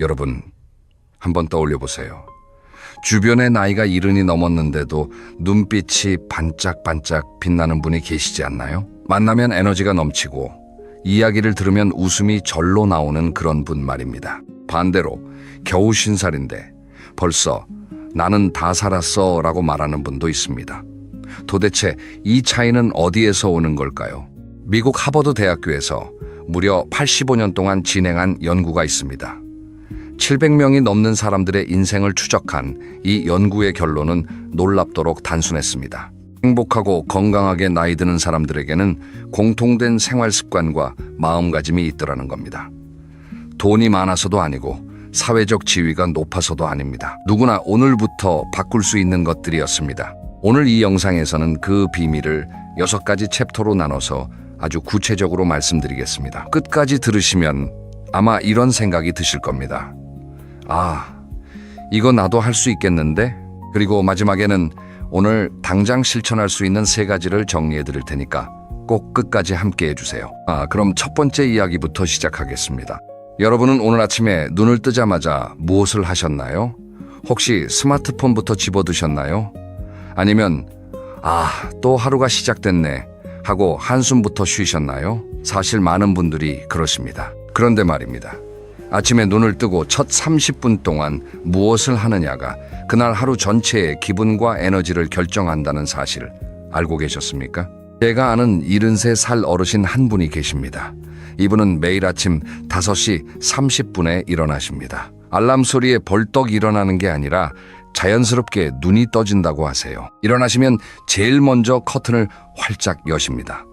여러분, 한번 떠올려 보세요. 주변에 나이가 70이 넘었는데도 눈빛이 반짝반짝 빛나는 분이 계시지 않나요? 만나면 에너지가 넘치고 이야기를 들으면 웃음이 절로 나오는 그런 분 말입니다. 반대로 겨우 50살인데 벌써 나는 다 살았어 라고 말하는 분도 있습니다. 도대체 이 차이는 어디에서 오는 걸까요? 미국 하버드 대학교에서 무려 85년 동안 진행한 연구가 있습니다. 700명이 넘는 사람들의 인생을 추적한 이 연구의 결론은 놀랍도록 단순했습니다. 행복하고 건강하게 나이 드는 사람들에게는 공통된 생활 습관과 마음가짐이 있더라는 겁니다. 돈이 많아서도 아니고 사회적 지위가 높아서도 아닙니다. 누구나 오늘부터 바꿀 수 있는 것들이었습니다. 오늘 이 영상에서는 그 비밀을 6가지 챕터로 나눠서 아주 구체적으로 말씀드리겠습니다. 끝까지 들으시면 아마 이런 생각이 드실 겁니다. 아, 이거 나도 할 수 있겠는데? 그리고 마지막에는 오늘 당장 실천할 수 있는 3가지를 정리해 드릴 테니까 꼭 끝까지 함께 해주세요. 그럼 첫 번째 이야기부터 시작하겠습니다. 여러분은 오늘 아침에 눈을 뜨자마자 무엇을 하셨나요? 혹시 스마트폰부터 집어드셨나요? 아니면 또 하루가 시작됐네 하고 한숨부터 쉬셨나요? 사실 많은 분들이 그러십니다. 그런데 말입니다. 아침에 눈을 뜨고 첫 30분 동안 무엇을 하느냐가 그날 하루 전체의 기분과 에너지를 결정한다는 사실 알고 계셨습니까? 제가 아는 73살 어르신 한 분이 계십니다. 이분은 매일 아침 5시 30분에 일어나십니다. 알람 소리에 벌떡 일어나는 게 아니라 자연스럽게 눈이 떠진다고 하세요. 일어나시면 제일 먼저 커튼을 활짝 여십니다.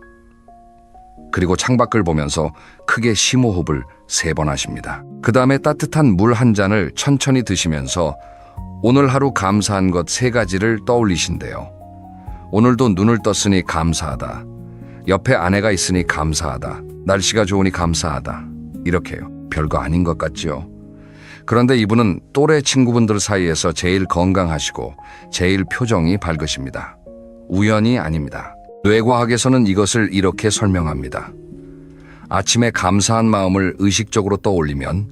그리고 창밖을 보면서 크게 심호흡을 3번 하십니다. 그 다음에 따뜻한 물 한 잔을 천천히 드시면서 오늘 하루 감사한 것 3가지를 떠올리신대요. 오늘도 눈을 떴으니 감사하다. 옆에 아내가 있으니 감사하다. 날씨가 좋으니 감사하다. 이렇게요. 별거 아닌 것 같죠? 그런데 이분은 또래 친구분들 사이에서 제일 건강하시고 제일 표정이 밝으십니다. 우연이 아닙니다. 뇌과학에서는 이것을 이렇게 설명합니다. 아침에 감사한 마음을 의식적으로 떠올리면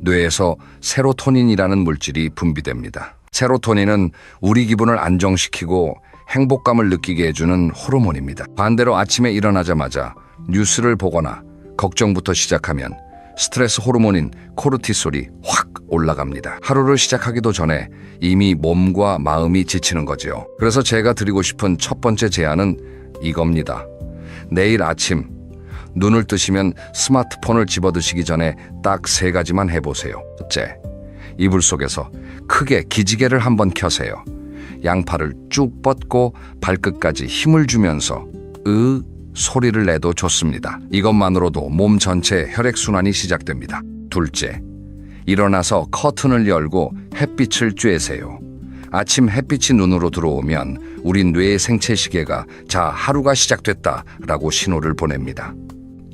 뇌에서 세로토닌이라는 물질이 분비됩니다. 세로토닌은 우리 기분을 안정시키고 행복감을 느끼게 해주는 호르몬입니다. 반대로 아침에 일어나자마자 뉴스를 보거나 걱정부터 시작하면 스트레스 호르몬인 코르티솔이 확 올라갑니다. 하루를 시작하기도 전에 이미 몸과 마음이 지치는 거죠. 그래서 제가 드리고 싶은 첫 번째 제안은 이겁니다. 내일 아침 눈을 뜨시면 스마트폰을 집어드시기 전에 딱 3가지만 해보세요. 첫째, 이불 속에서 크게 기지개를 한번 켜세요. 양팔을 쭉 뻗고 발끝까지 힘을 주면서 소리를 내도 좋습니다. 이것만으로도 몸 전체 혈액순환이 시작됩니다. 둘째, 일어나서 커튼을 열고 햇빛을 쬐세요. 아침 햇빛이 눈으로 들어오면 우리 뇌의 생체시계가 자, 하루가 시작됐다라고 신호를 보냅니다.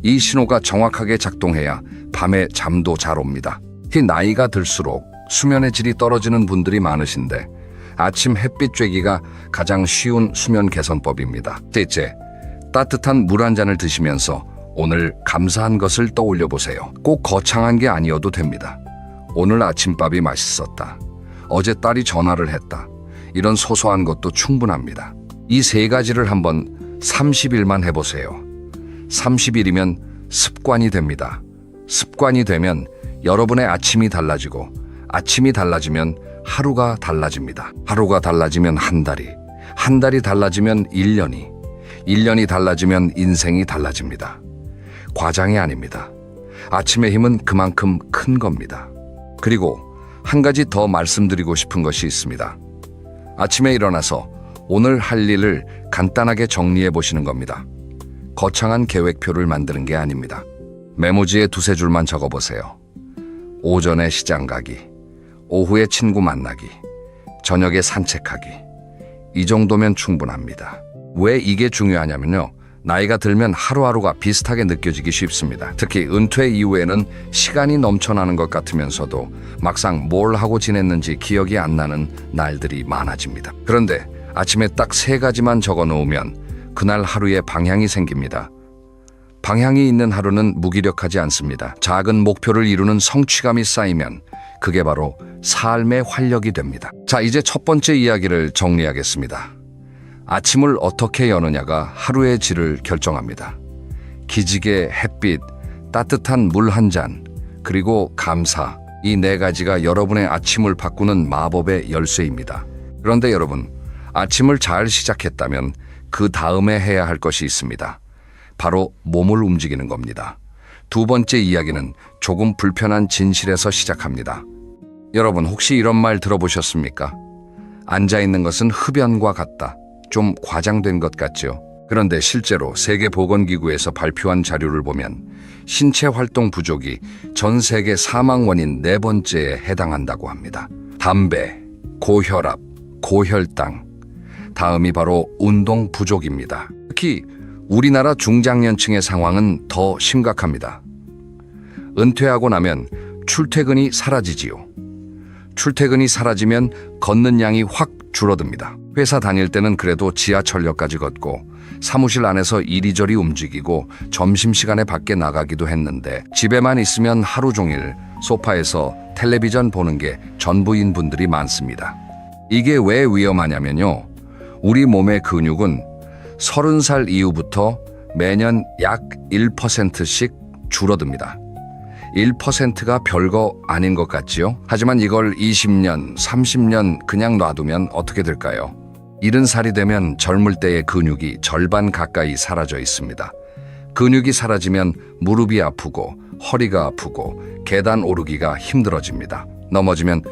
이 신호가 정확하게 작동해야 밤에 잠도 잘 옵니다. 특히 나이가 들수록 수면의 질이 떨어지는 분들이 많으신데 아침 햇빛 쬐기가 가장 쉬운 수면 개선법입니다. 셋째, 따뜻한 물 한 잔을 드시면서 오늘 감사한 것을 떠올려 보세요. 꼭 거창한 게 아니어도 됩니다. 오늘 아침밥이 맛있었다. 어제 딸이 전화를 했다. 이런 소소한 것도 충분합니다. 이 3가지를 한번 30일만 해보세요. 30일이면 습관이 됩니다. 습관이 되면 여러분의 아침이 달라지고 아침이 달라지면 하루가 달라집니다. 하루가 달라지면 한 달이 달라지면 1년이, 1년이 달라지면 인생이 달라집니다. 과장이 아닙니다. 아침의 힘은 그만큼 큰 겁니다. 그리고 한 가지 더 말씀드리고 싶은 것이 있습니다. 아침에 일어나서 오늘 할 일을 간단하게 정리해 보시는 겁니다. 거창한 계획표를 만드는 게 아닙니다. 메모지에 2-3줄만 적어보세요. 오전에 시장 가기, 오후에 친구 만나기, 저녁에 산책하기. 이 정도면 충분합니다. 왜 이게 중요하냐면요. 나이가 들면 하루하루가 비슷하게 느껴지기 쉽습니다. 특히 은퇴 이후에는 시간이 넘쳐나는 것 같으면서도 막상 뭘 하고 지냈는지 기억이 안 나는 날들이 많아집니다. 그런데 아침에 딱 3가지만 적어 놓으면 그날 하루에 방향이 생깁니다. 방향이 있는 하루는 무기력하지 않습니다. 작은 목표를 이루는 성취감이 쌓이면 그게 바로 삶의 활력이 됩니다. 자, 이제 첫 번째 이야기를 정리하겠습니다. 아침을 어떻게 여느냐가 하루의 질을 결정합니다. 기지개, 햇빛, 따뜻한 물 한 잔, 그리고 감사. 이 네 가지가 여러분의 아침을 바꾸는 마법의 열쇠입니다. 그런데 여러분, 아침을 잘 시작했다면 그 다음에 해야 할 것이 있습니다. 바로 몸을 움직이는 겁니다. 두 번째 이야기는 조금 불편한 진실에서 시작합니다. 여러분, 혹시 이런 말 들어보셨습니까? 앉아있는 것은 흡연과 같다. 좀 과장된 것 같죠? 그런데 실제로 세계보건기구에서 발표한 자료를 보면 신체 활동 부족이 전 세계 사망 원인 네 번째에 해당한다고 합니다. 담배, 고혈압, 고혈당, 다음이 바로 운동 부족입니다. 특히 우리나라 중장년층의 상황은 더 심각합니다. 은퇴하고 나면 출퇴근이 사라지지요. 출퇴근이 사라지면 걷는 양이 확 줄어듭니다. 회사 다닐 때는 그래도 지하철역까지 걷고 사무실 안에서 이리저리 움직이고 점심시간에 밖에 나가기도 했는데 집에만 있으면 하루 종일 소파에서 텔레비전 보는 게 전부인 분들이 많습니다. 이게 왜 위험하냐면요. 우리 몸의 근육은 30살 이후부터 매년 약 1%씩 줄어듭니다. 1%가 별거 아닌 것 같지요? 하지만 이걸 20년, 30년 그냥 놔두면 어떻게 될까요? 70살이 되면 젊을 때의 근육이 절반 가까이 사라져 있습니다. 근육이 사라지면 무릎이 아프고 허리가 아프고 계단 오르기가 힘들어집니다. 넘어지면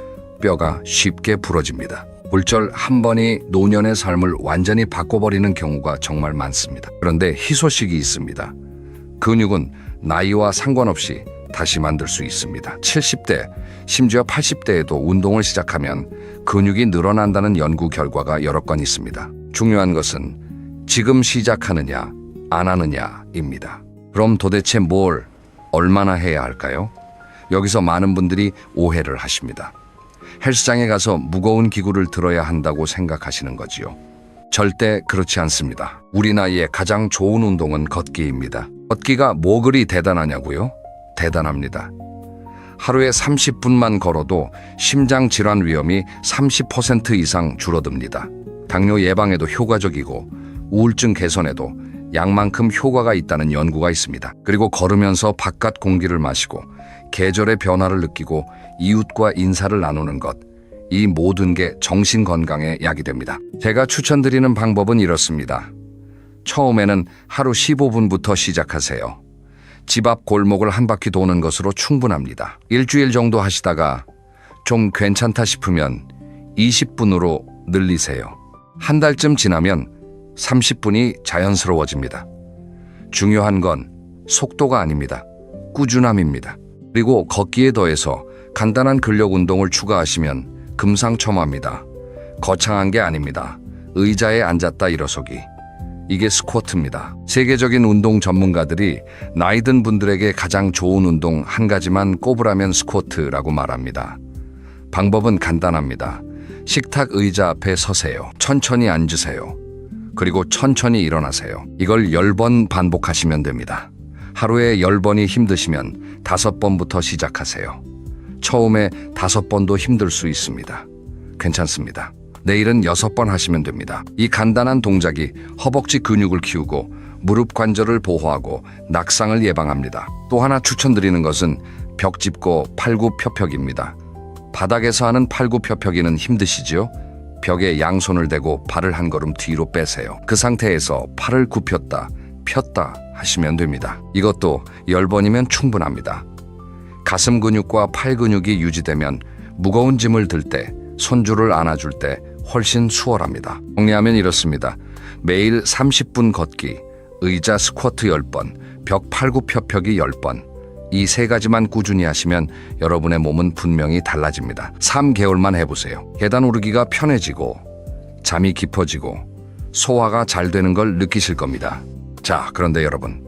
뼈가 쉽게 부러집니다. 골절 한 번이 노년의 삶을 완전히 바꿔버리는 경우가 정말 많습니다. 그런데 희소식이 있습니다. 근육은 나이와 상관없이 다시 만들 수 있습니다. 70대, 심지어 80대에도 운동을 시작하면 근육이 늘어난다는 연구 결과가 여러 건 있습니다. 중요한 것은 지금 시작하느냐, 안 하느냐입니다. 그럼 도대체 뭘, 얼마나 해야 할까요? 여기서 많은 분들이 오해를 하십니다. 헬스장에 가서 무거운 기구를 들어야 한다고 생각하시는 거지요. 절대 그렇지 않습니다. 우리 나이에 가장 좋은 운동은 걷기입니다. 걷기가 뭐 그리 대단하냐고요? 대단합니다. 하루에 30분만 걸어도 심장 질환 위험이 30% 이상 줄어듭니다. 당뇨 예방에도 효과적이고 우울증 개선에도 약만큼 효과가 있다는 연구가 있습니다. 그리고 걸으면서 바깥 공기를 마시고 계절의 변화를 느끼고 이웃과 인사를 나누는 것, 이 모든 게 정신 건강에 약이 됩니다. 제가 추천드리는 방법은 이렇습니다. 처음에는 하루 15분부터 시작하세요. 집 앞 골목을 한 바퀴 도는 것으로 충분합니다. 일주일 정도 하시다가 좀 괜찮다 싶으면 20분으로 늘리세요. 한 달쯤 지나면 30분이 자연스러워집니다. 중요한 건 속도가 아닙니다. 꾸준함입니다. 그리고 걷기에 더해서 간단한 근력 운동을 추가하시면 금상첨화입니다. 거창한 게 아닙니다. 의자에 앉았다 일어서기. 이게 스쿼트입니다. 세계적인 운동 전문가들이 나이 든 분들에게 가장 좋은 운동 한 가지만 꼽으라면 스쿼트라고 말합니다. 방법은 간단합니다. 식탁 의자 앞에 서세요. 천천히 앉으세요. 그리고 천천히 일어나세요. 이걸 10번 반복하시면 됩니다. 하루에 10번이 힘드시면 5번부터 시작하세요. 처음에 5번도 힘들 수 있습니다. 괜찮습니다. 내일은 6번 하시면 됩니다. 이 간단한 동작이 허벅지 근육을 키우고 무릎 관절을 보호하고 낙상을 예방합니다. 또 하나 추천드리는 것은 벽 짚고 팔굽혀펴기입니다. 바닥에서 하는 팔굽혀펴기는 힘드시죠? 벽에 양손을 대고 발을 한 걸음 뒤로 빼세요. 그 상태에서 팔을 굽혔다, 폈다 하시면 됩니다. 이것도 10번이면 충분합니다. 가슴 근육과 팔 근육이 유지되면 무거운 짐을 들 때, 손줄을 안아줄 때 훨씬 수월합니다. 정리하면 이렇습니다. 매일 30분 걷기, 의자 스쿼트 10번, 벽 팔굽혀펴기 10번. 이 세 가지만 꾸준히 하시면 여러분의 몸은 분명히 달라집니다. 3개월만 해보세요. 계단 오르기가 편해지고 잠이 깊어지고 소화가 잘 되는 걸 느끼실 겁니다. 자, 그런데 여러분,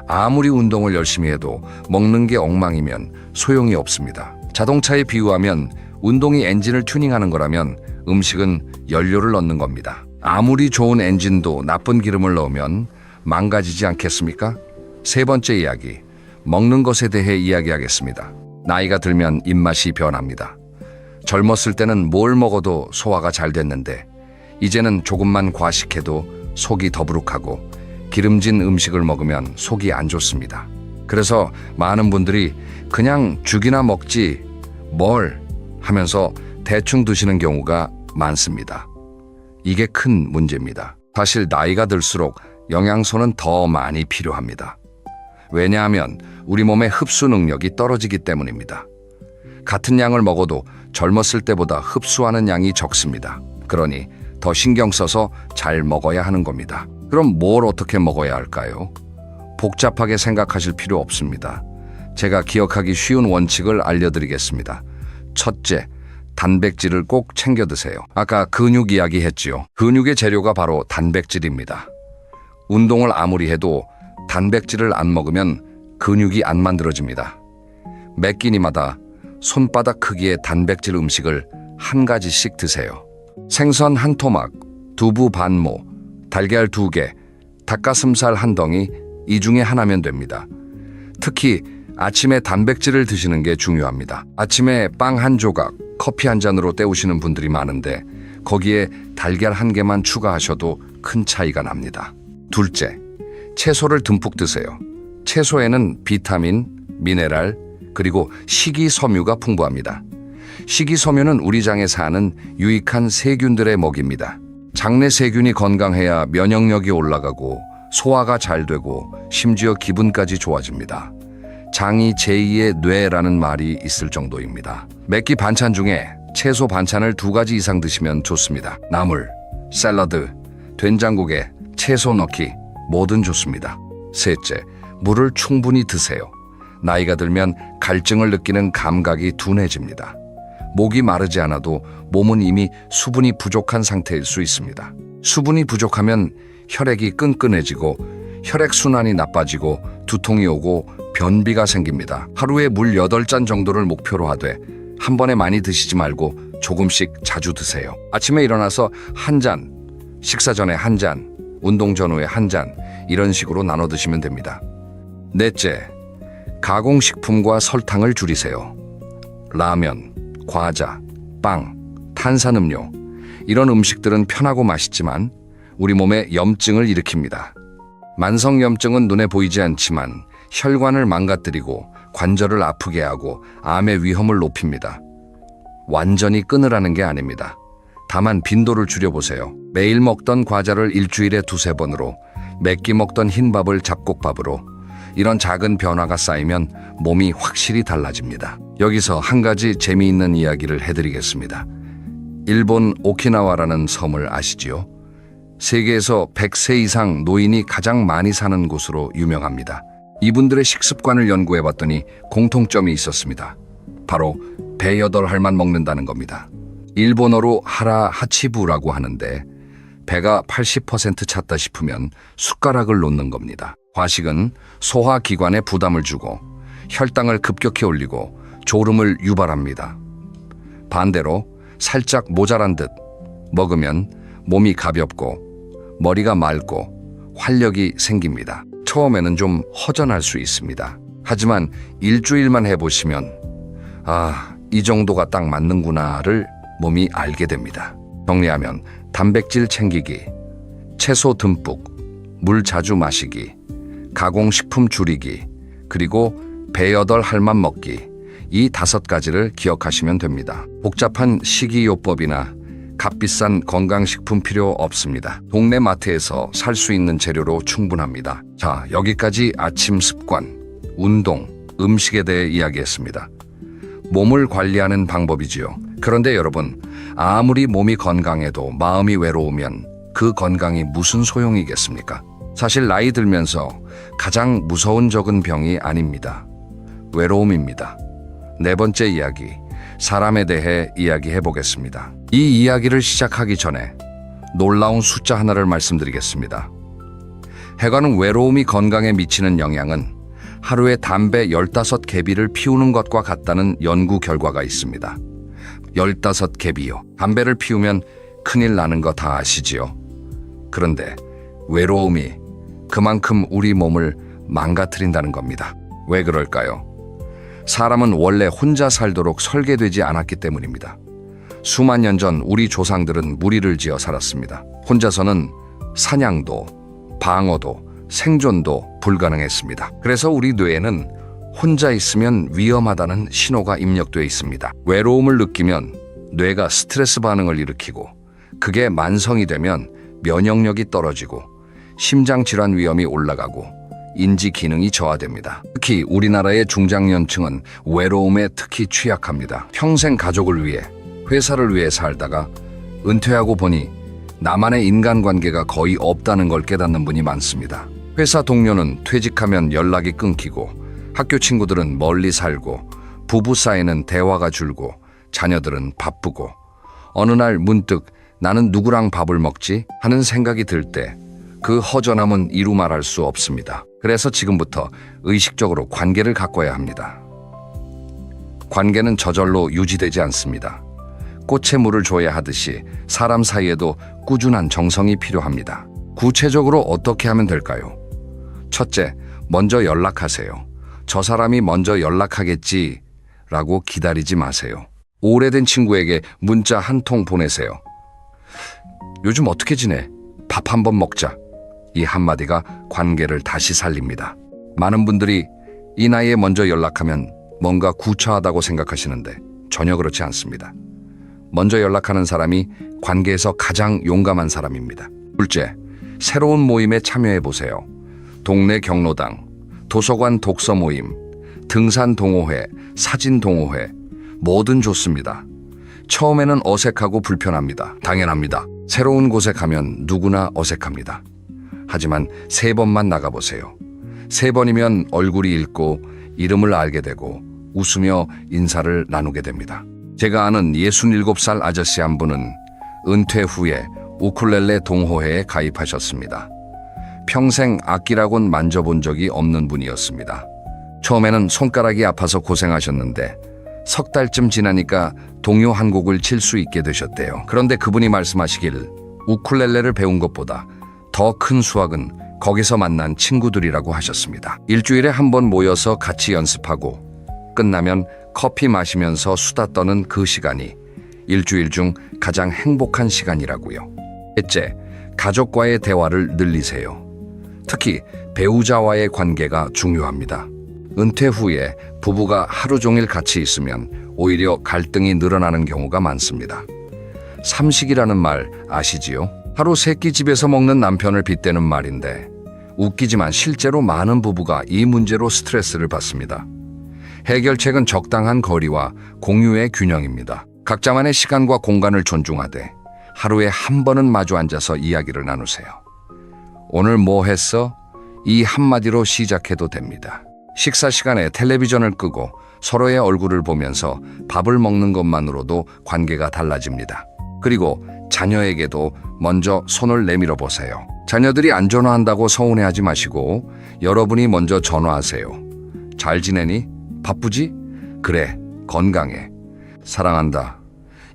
아무리 운동을 열심히 해도 먹는 게 엉망이면 소용이 없습니다. 자동차에 비유하면 운동이 엔진을 튜닝하는 거라면 음식은 연료를 넣는 겁니다. 아무리 좋은 엔진도 나쁜 기름을 넣으면 망가지지 않겠습니까? 세 번째 이야기, 먹는 것에 대해 이야기하겠습니다. 나이가 들면 입맛이 변합니다. 젊었을 때는 뭘 먹어도 소화가 잘 됐는데 이제는 조금만 과식해도 속이 더부룩하고 기름진 음식을 먹으면 속이 안 좋습니다. 그래서 많은 분들이 그냥 죽이나 먹지 뭘 하면서 대충 드시는 경우가 많습니다. 이게 큰 문제입니다. 사실 나이가 들수록 영양소는 더 많이 필요합니다. 왜냐하면 우리 몸의 흡수 능력이 떨어지기 때문입니다. 같은 양을 먹어도 젊었을 때보다 흡수하는 양이 적습니다. 그러니 더 신경 써서 잘 먹어야 하는 겁니다. 그럼 뭘 어떻게 먹어야 할까요? 복잡하게 생각하실 필요 없습니다. 제가 기억하기 쉬운 원칙을 알려드리겠습니다. 첫째, 단백질을 꼭 챙겨 드세요. 아까 근육 이야기 했지요. 근육의 재료가 바로 단백질입니다. 운동을 아무리 해도 단백질을 안 먹으면 근육이 안 만들어집니다. 매 끼니마다 손바닥 크기의 단백질 음식을 한 가지씩 드세요. 생선 한 토막, 두부 반모, 달걀 2개, 닭가슴살 한 덩이, 이 중에 하나면 됩니다. 특히 아침에 단백질을 드시는 게 중요합니다. 아침에 빵 한 조각, 커피 한 잔으로 때우시는 분들이 많은데 거기에 달걀 한 개만 추가하셔도 큰 차이가 납니다. 둘째, 채소를 듬뿍 드세요. 채소에는 비타민, 미네랄, 그리고 식이섬유가 풍부합니다. 식이섬유는 우리 장에 사는 유익한 세균들의 먹입니다. 장내 세균이 건강해야 면역력이 올라가고 소화가 잘 되고 심지어 기분까지 좋아집니다. 장이 제2의 뇌라는 말이 있을 정도입니다. 몇 끼 반찬 중에 채소 반찬을 2가지 이상 드시면 좋습니다. 나물, 샐러드, 된장국에 채소 넣기 뭐든 좋습니다. 셋째, 물을 충분히 드세요. 나이가 들면 갈증을 느끼는 감각이 둔해집니다. 목이 마르지 않아도 몸은 이미 수분이 부족한 상태일 수 있습니다. 수분이 부족하면 혈액이 끈끈해지고 혈액순환이 나빠지고 두통이 오고 변비가 생깁니다. 하루에 물 8잔 정도를 목표로 하되 한 번에 많이 드시지 말고 조금씩 자주 드세요. 아침에 일어나서 한 잔, 식사 전에 한 잔, 운동 전후에 한 잔, 이런 식으로 나눠 드시면 됩니다. 넷째, 가공식품과 설탕을 줄이세요. 라면, 과자, 빵, 탄산음료, 이런 음식들은 편하고 맛있지만 우리 몸에 염증을 일으킵니다. 만성염증은 눈에 보이지 않지만 혈관을 망가뜨리고 관절을 아프게 하고 암의 위험을 높입니다. 완전히 끊으라는 게 아닙니다. 다만 빈도를 줄여보세요. 매일 먹던 과자를 일주일에 2-3번으로, 몇 끼 먹던 흰밥을 잡곡밥으로, 이런 작은 변화가 쌓이면 몸이 확실히 달라집니다. 여기서 한 가지 재미있는 이야기를 해드리겠습니다. 일본 오키나와라는 섬을 아시지요? 세계에서 100세 이상 노인이 가장 많이 사는 곳으로 유명합니다. 이분들의 식습관을 연구해봤더니 공통점이 있었습니다. 바로 배 8알만 먹는다는 겁니다. 일본어로 하라 하치부라고 하는데 배가 80% 찼다 싶으면 숟가락을 놓는 겁니다. 과식은 소화기관에 부담을 주고 혈당을 급격히 올리고 졸음을 유발합니다. 반대로 살짝 모자란 듯 먹으면 몸이 가볍고 머리가 맑고 활력이 생깁니다. 처음에는 좀 허전할 수 있습니다. 하지만 일주일만 해보시면 이 정도가 딱 맞는구나를 몸이 알게 됩니다. 정리하면 단백질 챙기기, 채소 듬뿍, 물 자주 마시기, 가공식품 줄이기, 그리고 배 8알만 먹기, 이 5가지를 기억하시면 됩니다. 복잡한 식이요법이나 값비싼 건강식품 필요 없습니다. 동네 마트에서 살 수 있는 재료로 충분합니다. 자, 여기까지 아침 습관, 운동, 음식에 대해 이야기했습니다. 몸을 관리하는 방법이지요. 그런데 여러분, 아무리 몸이 건강해도 마음이 외로우면 그 건강이 무슨 소용이겠습니까? 사실 나이 들면서 가장 무서운 적은 병이 아닙니다. 외로움입니다. 4번째 이야기, 사람에 대해 이야기해 보겠습니다. 이 이야기를 시작하기 전에 놀라운 숫자 하나를 말씀드리겠습니다. 해관은 외로움이 건강에 미치는 영향은 하루에 담배 15개비를 피우는 것과 같다는 연구 결과가 있습니다. 15개비요. 담배를 피우면 큰일 나는 거 다 아시지요? 그런데 외로움이 그만큼 우리 몸을 망가뜨린다는 겁니다. 왜 그럴까요? 사람은 원래 혼자 살도록 설계되지 않았기 때문입니다. 수만 년 전 우리 조상들은 무리를 지어 살았습니다. 혼자서는 사냥도, 방어도, 생존도 불가능했습니다. 그래서 우리 뇌에는 혼자 있으면 위험하다는 신호가 입력되어 있습니다. 외로움을 느끼면 뇌가 스트레스 반응을 일으키고, 그게 만성이 되면 면역력이 떨어지고 심장 질환 위험이 올라가고 인지 기능이 저하됩니다. 특히 우리나라의 중장년층은 외로움에 특히 취약합니다. 평생 가족을 위해, 회사를 위해 살다가 은퇴하고 보니 나만의 인간관계가 거의 없다는 걸 깨닫는 분이 많습니다. 회사 동료는 퇴직하면 연락이 끊기고, 학교 친구들은 멀리 살고, 부부 사이는 대화가 줄고, 자녀들은 바쁘고, 어느 날 문득 나는 누구랑 밥을 먹지? 하는 생각이 들 때 그 허전함은 이루 말할 수 없습니다. 그래서 지금부터 의식적으로 관계를 가꿔야 합니다. 관계는 저절로 유지되지 않습니다. 꽃에 물을 줘야 하듯이 사람 사이에도 꾸준한 정성이 필요합니다. 구체적으로 어떻게 하면 될까요? 첫째, 먼저 연락하세요. 저 사람이 먼저 연락하겠지 라고 기다리지 마세요. 오래된 친구에게 문자 한 통 보내세요. 요즘 어떻게 지내? 밥 한번 먹자. 이 한마디가 관계를 다시 살립니다. 많은 분들이 이 나이에 먼저 연락하면 뭔가 구차하다고 생각하시는데 전혀 그렇지 않습니다. 먼저 연락하는 사람이 관계에서 가장 용감한 사람입니다. 둘째, 새로운 모임에 참여해 보세요. 동네 경로당, 도서관 독서 모임, 등산 동호회, 사진 동호회, 뭐든 좋습니다. 처음에는 어색하고 불편합니다. 당연합니다. 새로운 곳에 가면 누구나 어색합니다. 하지만 3번만 나가보세요. 3번이면 얼굴이 읽고 이름을 알게 되고 웃으며 인사를 나누게 됩니다. 제가 아는 67살 아저씨 한 분은 은퇴 후에 우쿨렐레 동호회에 가입하셨습니다. 평생 악기라곤 만져본 적이 없는 분이었습니다. 처음에는 손가락이 아파서 고생하셨는데 석 달쯤 지나니까 동요 한 곡을 칠 수 있게 되셨대요. 그런데 그분이 말씀하시길 우쿨렐레를 배운 것보다 더 큰 수확은 거기서 만난 친구들이라고 하셨습니다. 일주일에 한 번 모여서 같이 연습하고 끝나면 커피 마시면서 수다 떠는 그 시간이 일주일 중 가장 행복한 시간이라고요. 셋째, 가족과의 대화를 늘리세요. 특히 배우자와의 관계가 중요합니다. 은퇴 후에 부부가 하루 종일 같이 있으면 오히려 갈등이 늘어나는 경우가 많습니다. 삼식이라는 말 아시지요? 하루 3끼 집에서 먹는 남편을 빗대는 말인데 웃기지만 실제로 많은 부부가 이 문제로 스트레스를 받습니다. 해결책은 적당한 거리와 공유의 균형입니다. 각자만의 시간과 공간을 존중하되 하루에 한 번은 마주 앉아서 이야기를 나누세요. 오늘 뭐 했어? 이 한마디로 시작해도 됩니다. 식사 시간에 텔레비전을 끄고 서로의 얼굴을 보면서 밥을 먹는 것만으로도 관계가 달라집니다. 그리고 자녀에게도 먼저 손을 내밀어 보세요. 자녀들이 안 전화한다고 서운해하지 마시고 여러분이 먼저 전화하세요. 잘 지내니? 바쁘지? 그래, 건강해. 사랑한다.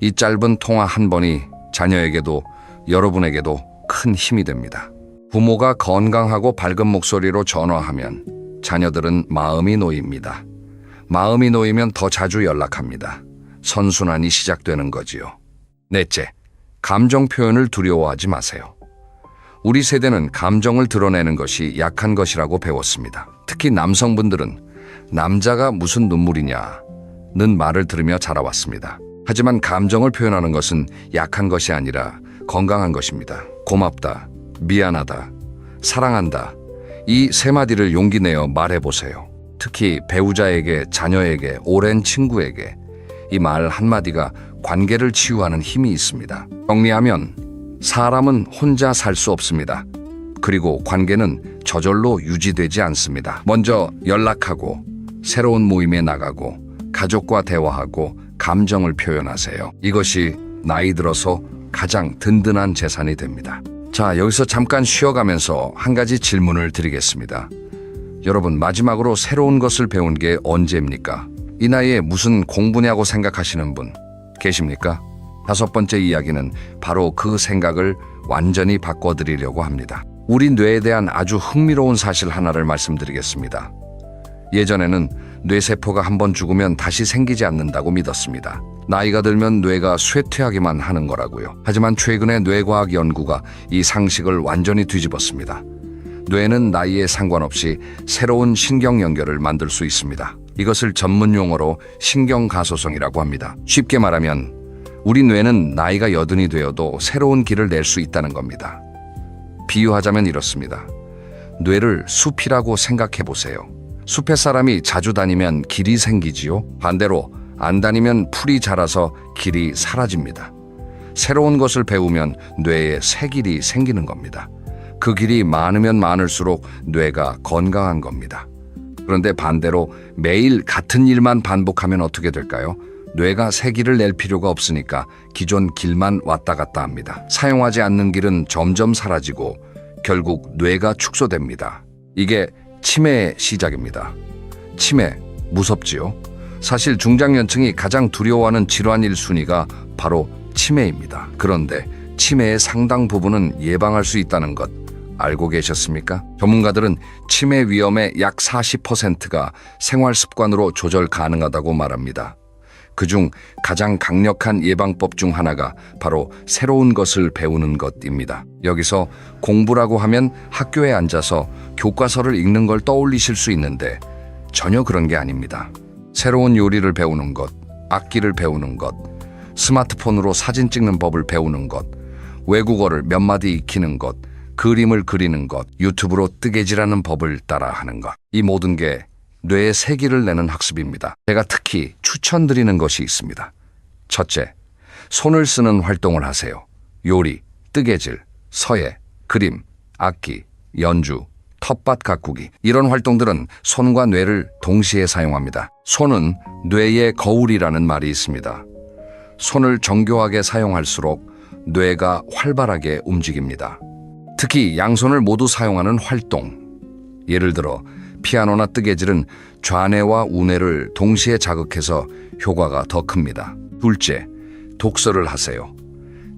이 짧은 통화 한 번이 자녀에게도 여러분에게도 큰 힘이 됩니다. 부모가 건강하고 밝은 목소리로 전화하면 자녀들은 마음이 놓입니다. 마음이 놓이면 더 자주 연락합니다. 선순환이 시작되는 거지요. 넷째, 감정 표현을 두려워하지 마세요. 우리 세대는 감정을 드러내는 것이 약한 것이라고 배웠습니다. 특히 남성분들은 남자가 무슨 눈물이냐는 말을 들으며 자라왔습니다. 하지만 감정을 표현하는 것은 약한 것이 아니라 건강한 것입니다. 고맙다, 미안하다, 사랑한다. 이 3마디를 용기 내어 말해보세요. 특히 배우자에게, 자녀에게, 오랜 친구에게 이 말 한마디가 관계를 치유하는 힘이 있습니다. 정리하면 사람은 혼자 살 수 없습니다. 그리고 관계는 저절로 유지되지 않습니다. 먼저 연락하고 새로운 모임에 나가고 가족과 대화하고 감정을 표현하세요. 이것이 나이 들어서 가장 든든한 재산이 됩니다. 자, 여기서 잠깐 쉬어가면서 한 가지 질문을 드리겠습니다. 여러분, 마지막으로 새로운 것을 배운 게 언제입니까? 이 나이에 무슨 공부냐고 생각하시는 분 계십니까? 5번째 이야기는 바로 그 생각을 완전히 바꿔드리려고 합니다. 우리 뇌에 대한 아주 흥미로운 사실 하나를 말씀드리겠습니다. 예전에는 뇌세포가 한번 죽으면 다시 생기지 않는다고 믿었습니다. 나이가 들면 뇌가 쇠퇴하기만 하는 거라고요. 하지만 최근에 뇌과학 연구가 이 상식을 완전히 뒤집었습니다. 뇌는 나이에 상관없이 새로운 신경 연결을 만들 수 있습니다. 이것을 전문 용어로 신경가소성이라고 합니다. 쉽게 말하면 우리 뇌는 나이가 여든이 되어도 새로운 길을 낼 수 있다는 겁니다. 비유하자면 이렇습니다. 뇌를 숲이라고 생각해 보세요. 숲에 사람이 자주 다니면 길이 생기지요. 반대로 안 다니면 풀이 자라서 길이 사라집니다. 새로운 것을 배우면 뇌에 새 길이 생기는 겁니다. 그 길이 많으면 많을수록 뇌가 건강한 겁니다. 그런데 반대로 매일 같은 일만 반복하면 어떻게 될까요? 뇌가 새 길을 낼 필요가 없으니까 기존 길만 왔다 갔다 합니다. 사용하지 않는 길은 점점 사라지고 결국 뇌가 축소됩니다. 이게 치매의 시작입니다. 치매, 무섭지요? 사실 중장년층이 가장 두려워하는 질환 1순위가 바로 치매입니다. 그런데 치매의 상당 부분은 예방할 수 있다는 것 알고 계셨습니까? 전문가들은 치매 위험의 약 40%가 생활 습관으로 조절 가능하다고 말합니다. 그중 가장 강력한 예방법 중 하나가 바로 새로운 것을 배우는 것입니다. 여기서 공부라고 하면 학교에 앉아서 교과서를 읽는 걸 떠올리실 수 있는데 전혀 그런 게 아닙니다. 새로운 요리를 배우는 것, 악기를 배우는 것, 스마트폰으로 사진 찍는 법을 배우는 것, 외국어를 몇 마디 익히는 것, 그림을 그리는 것, 유튜브로 뜨개질하는 법을 따라하는 것. 이 모든 게 뇌에 새 길을 내는 학습입니다. 제가 특히 추천드리는 것이 있습니다. 첫째, 손을 쓰는 활동을 하세요. 요리, 뜨개질, 서예, 그림, 악기, 연주, 텃밭 가꾸기. 이런 활동들은 손과 뇌를 동시에 사용합니다. 손은 뇌의 거울이라는 말이 있습니다. 손을 정교하게 사용할수록 뇌가 활발하게 움직입니다. 특히 양손을 모두 사용하는 활동. 예를 들어 피아노나 뜨개질은 좌뇌와 우뇌를 동시에 자극해서 효과가 더 큽니다. 둘째, 독서를 하세요.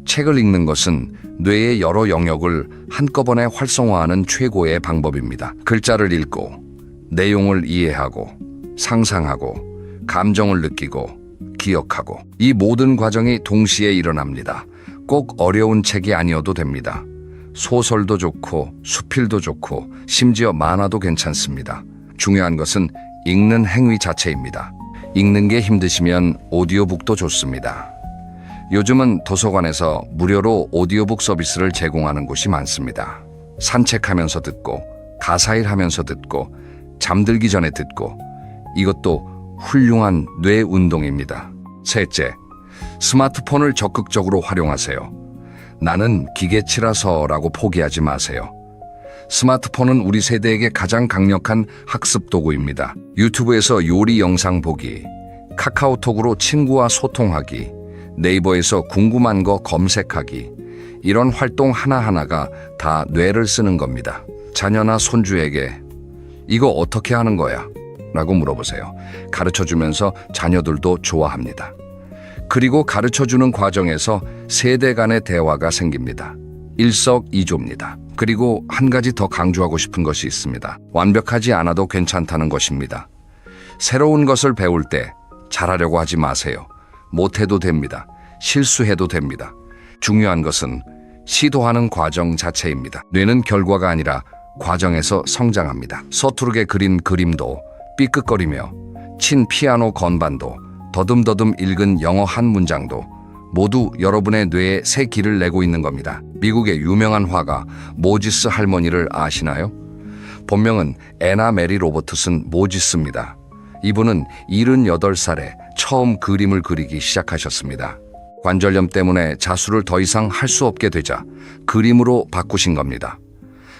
책을 읽는 것은 뇌의 여러 영역을 한꺼번에 활성화하는 최고의 방법입니다. 글자를 읽고, 내용을 이해하고, 상상하고, 감정을 느끼고, 기억하고. 이 모든 과정이 동시에 일어납니다. 꼭 어려운 책이 아니어도 됩니다. 소설도 좋고, 수필도 좋고, 심지어 만화도 괜찮습니다. 중요한 것은 읽는 행위 자체입니다. 읽는 게 힘드시면 오디오북도 좋습니다. 요즘은 도서관에서 무료로 오디오북 서비스를 제공하는 곳이 많습니다. 산책하면서 듣고, 가사일 하면서 듣고, 잠들기 전에 듣고, 이것도 훌륭한 뇌 운동입니다. 셋째, 스마트폰을 적극적으로 활용하세요. 나는 기계치라서라고 포기하지 마세요. 스마트폰은 우리 세대에게 가장 강력한 학습 도구입니다. 유튜브에서 요리 영상 보기, 카카오톡으로 친구와 소통하기, 네이버에서 궁금한 거 검색하기, 이런 활동 하나하나가 다 뇌를 쓰는 겁니다. 자녀나 손주에게 이거 어떻게 하는 거야? 라고 물어보세요. 가르쳐주면서 자녀들도 좋아합니다. 그리고 가르쳐주는 과정에서 세대 간의 대화가 생깁니다. 일석이조입니다. 그리고 한 가지 더 강조하고 싶은 것이 있습니다. 완벽하지 않아도 괜찮다는 것입니다. 새로운 것을 배울 때 잘하려고 하지 마세요. 못해도 됩니다. 실수해도 됩니다. 중요한 것은 시도하는 과정 자체입니다. 뇌는 결과가 아니라 과정에서 성장합니다. 서투르게 그린 그림도, 삐끗거리며 친 피아노 건반도, 더듬더듬 읽은 영어 한 문장도 모두 여러분의 뇌에 새 길을 내고 있는 겁니다. 미국의 유명한 화가 모지스 할머니를 아시나요? 본명은 애나 메리 로버트슨 모지스입니다. 이분은 78살에 처음 그림을 그리기 시작하셨습니다. 관절염 때문에 자수를 더 이상 할 수 없게 되자 그림으로 바꾸신 겁니다.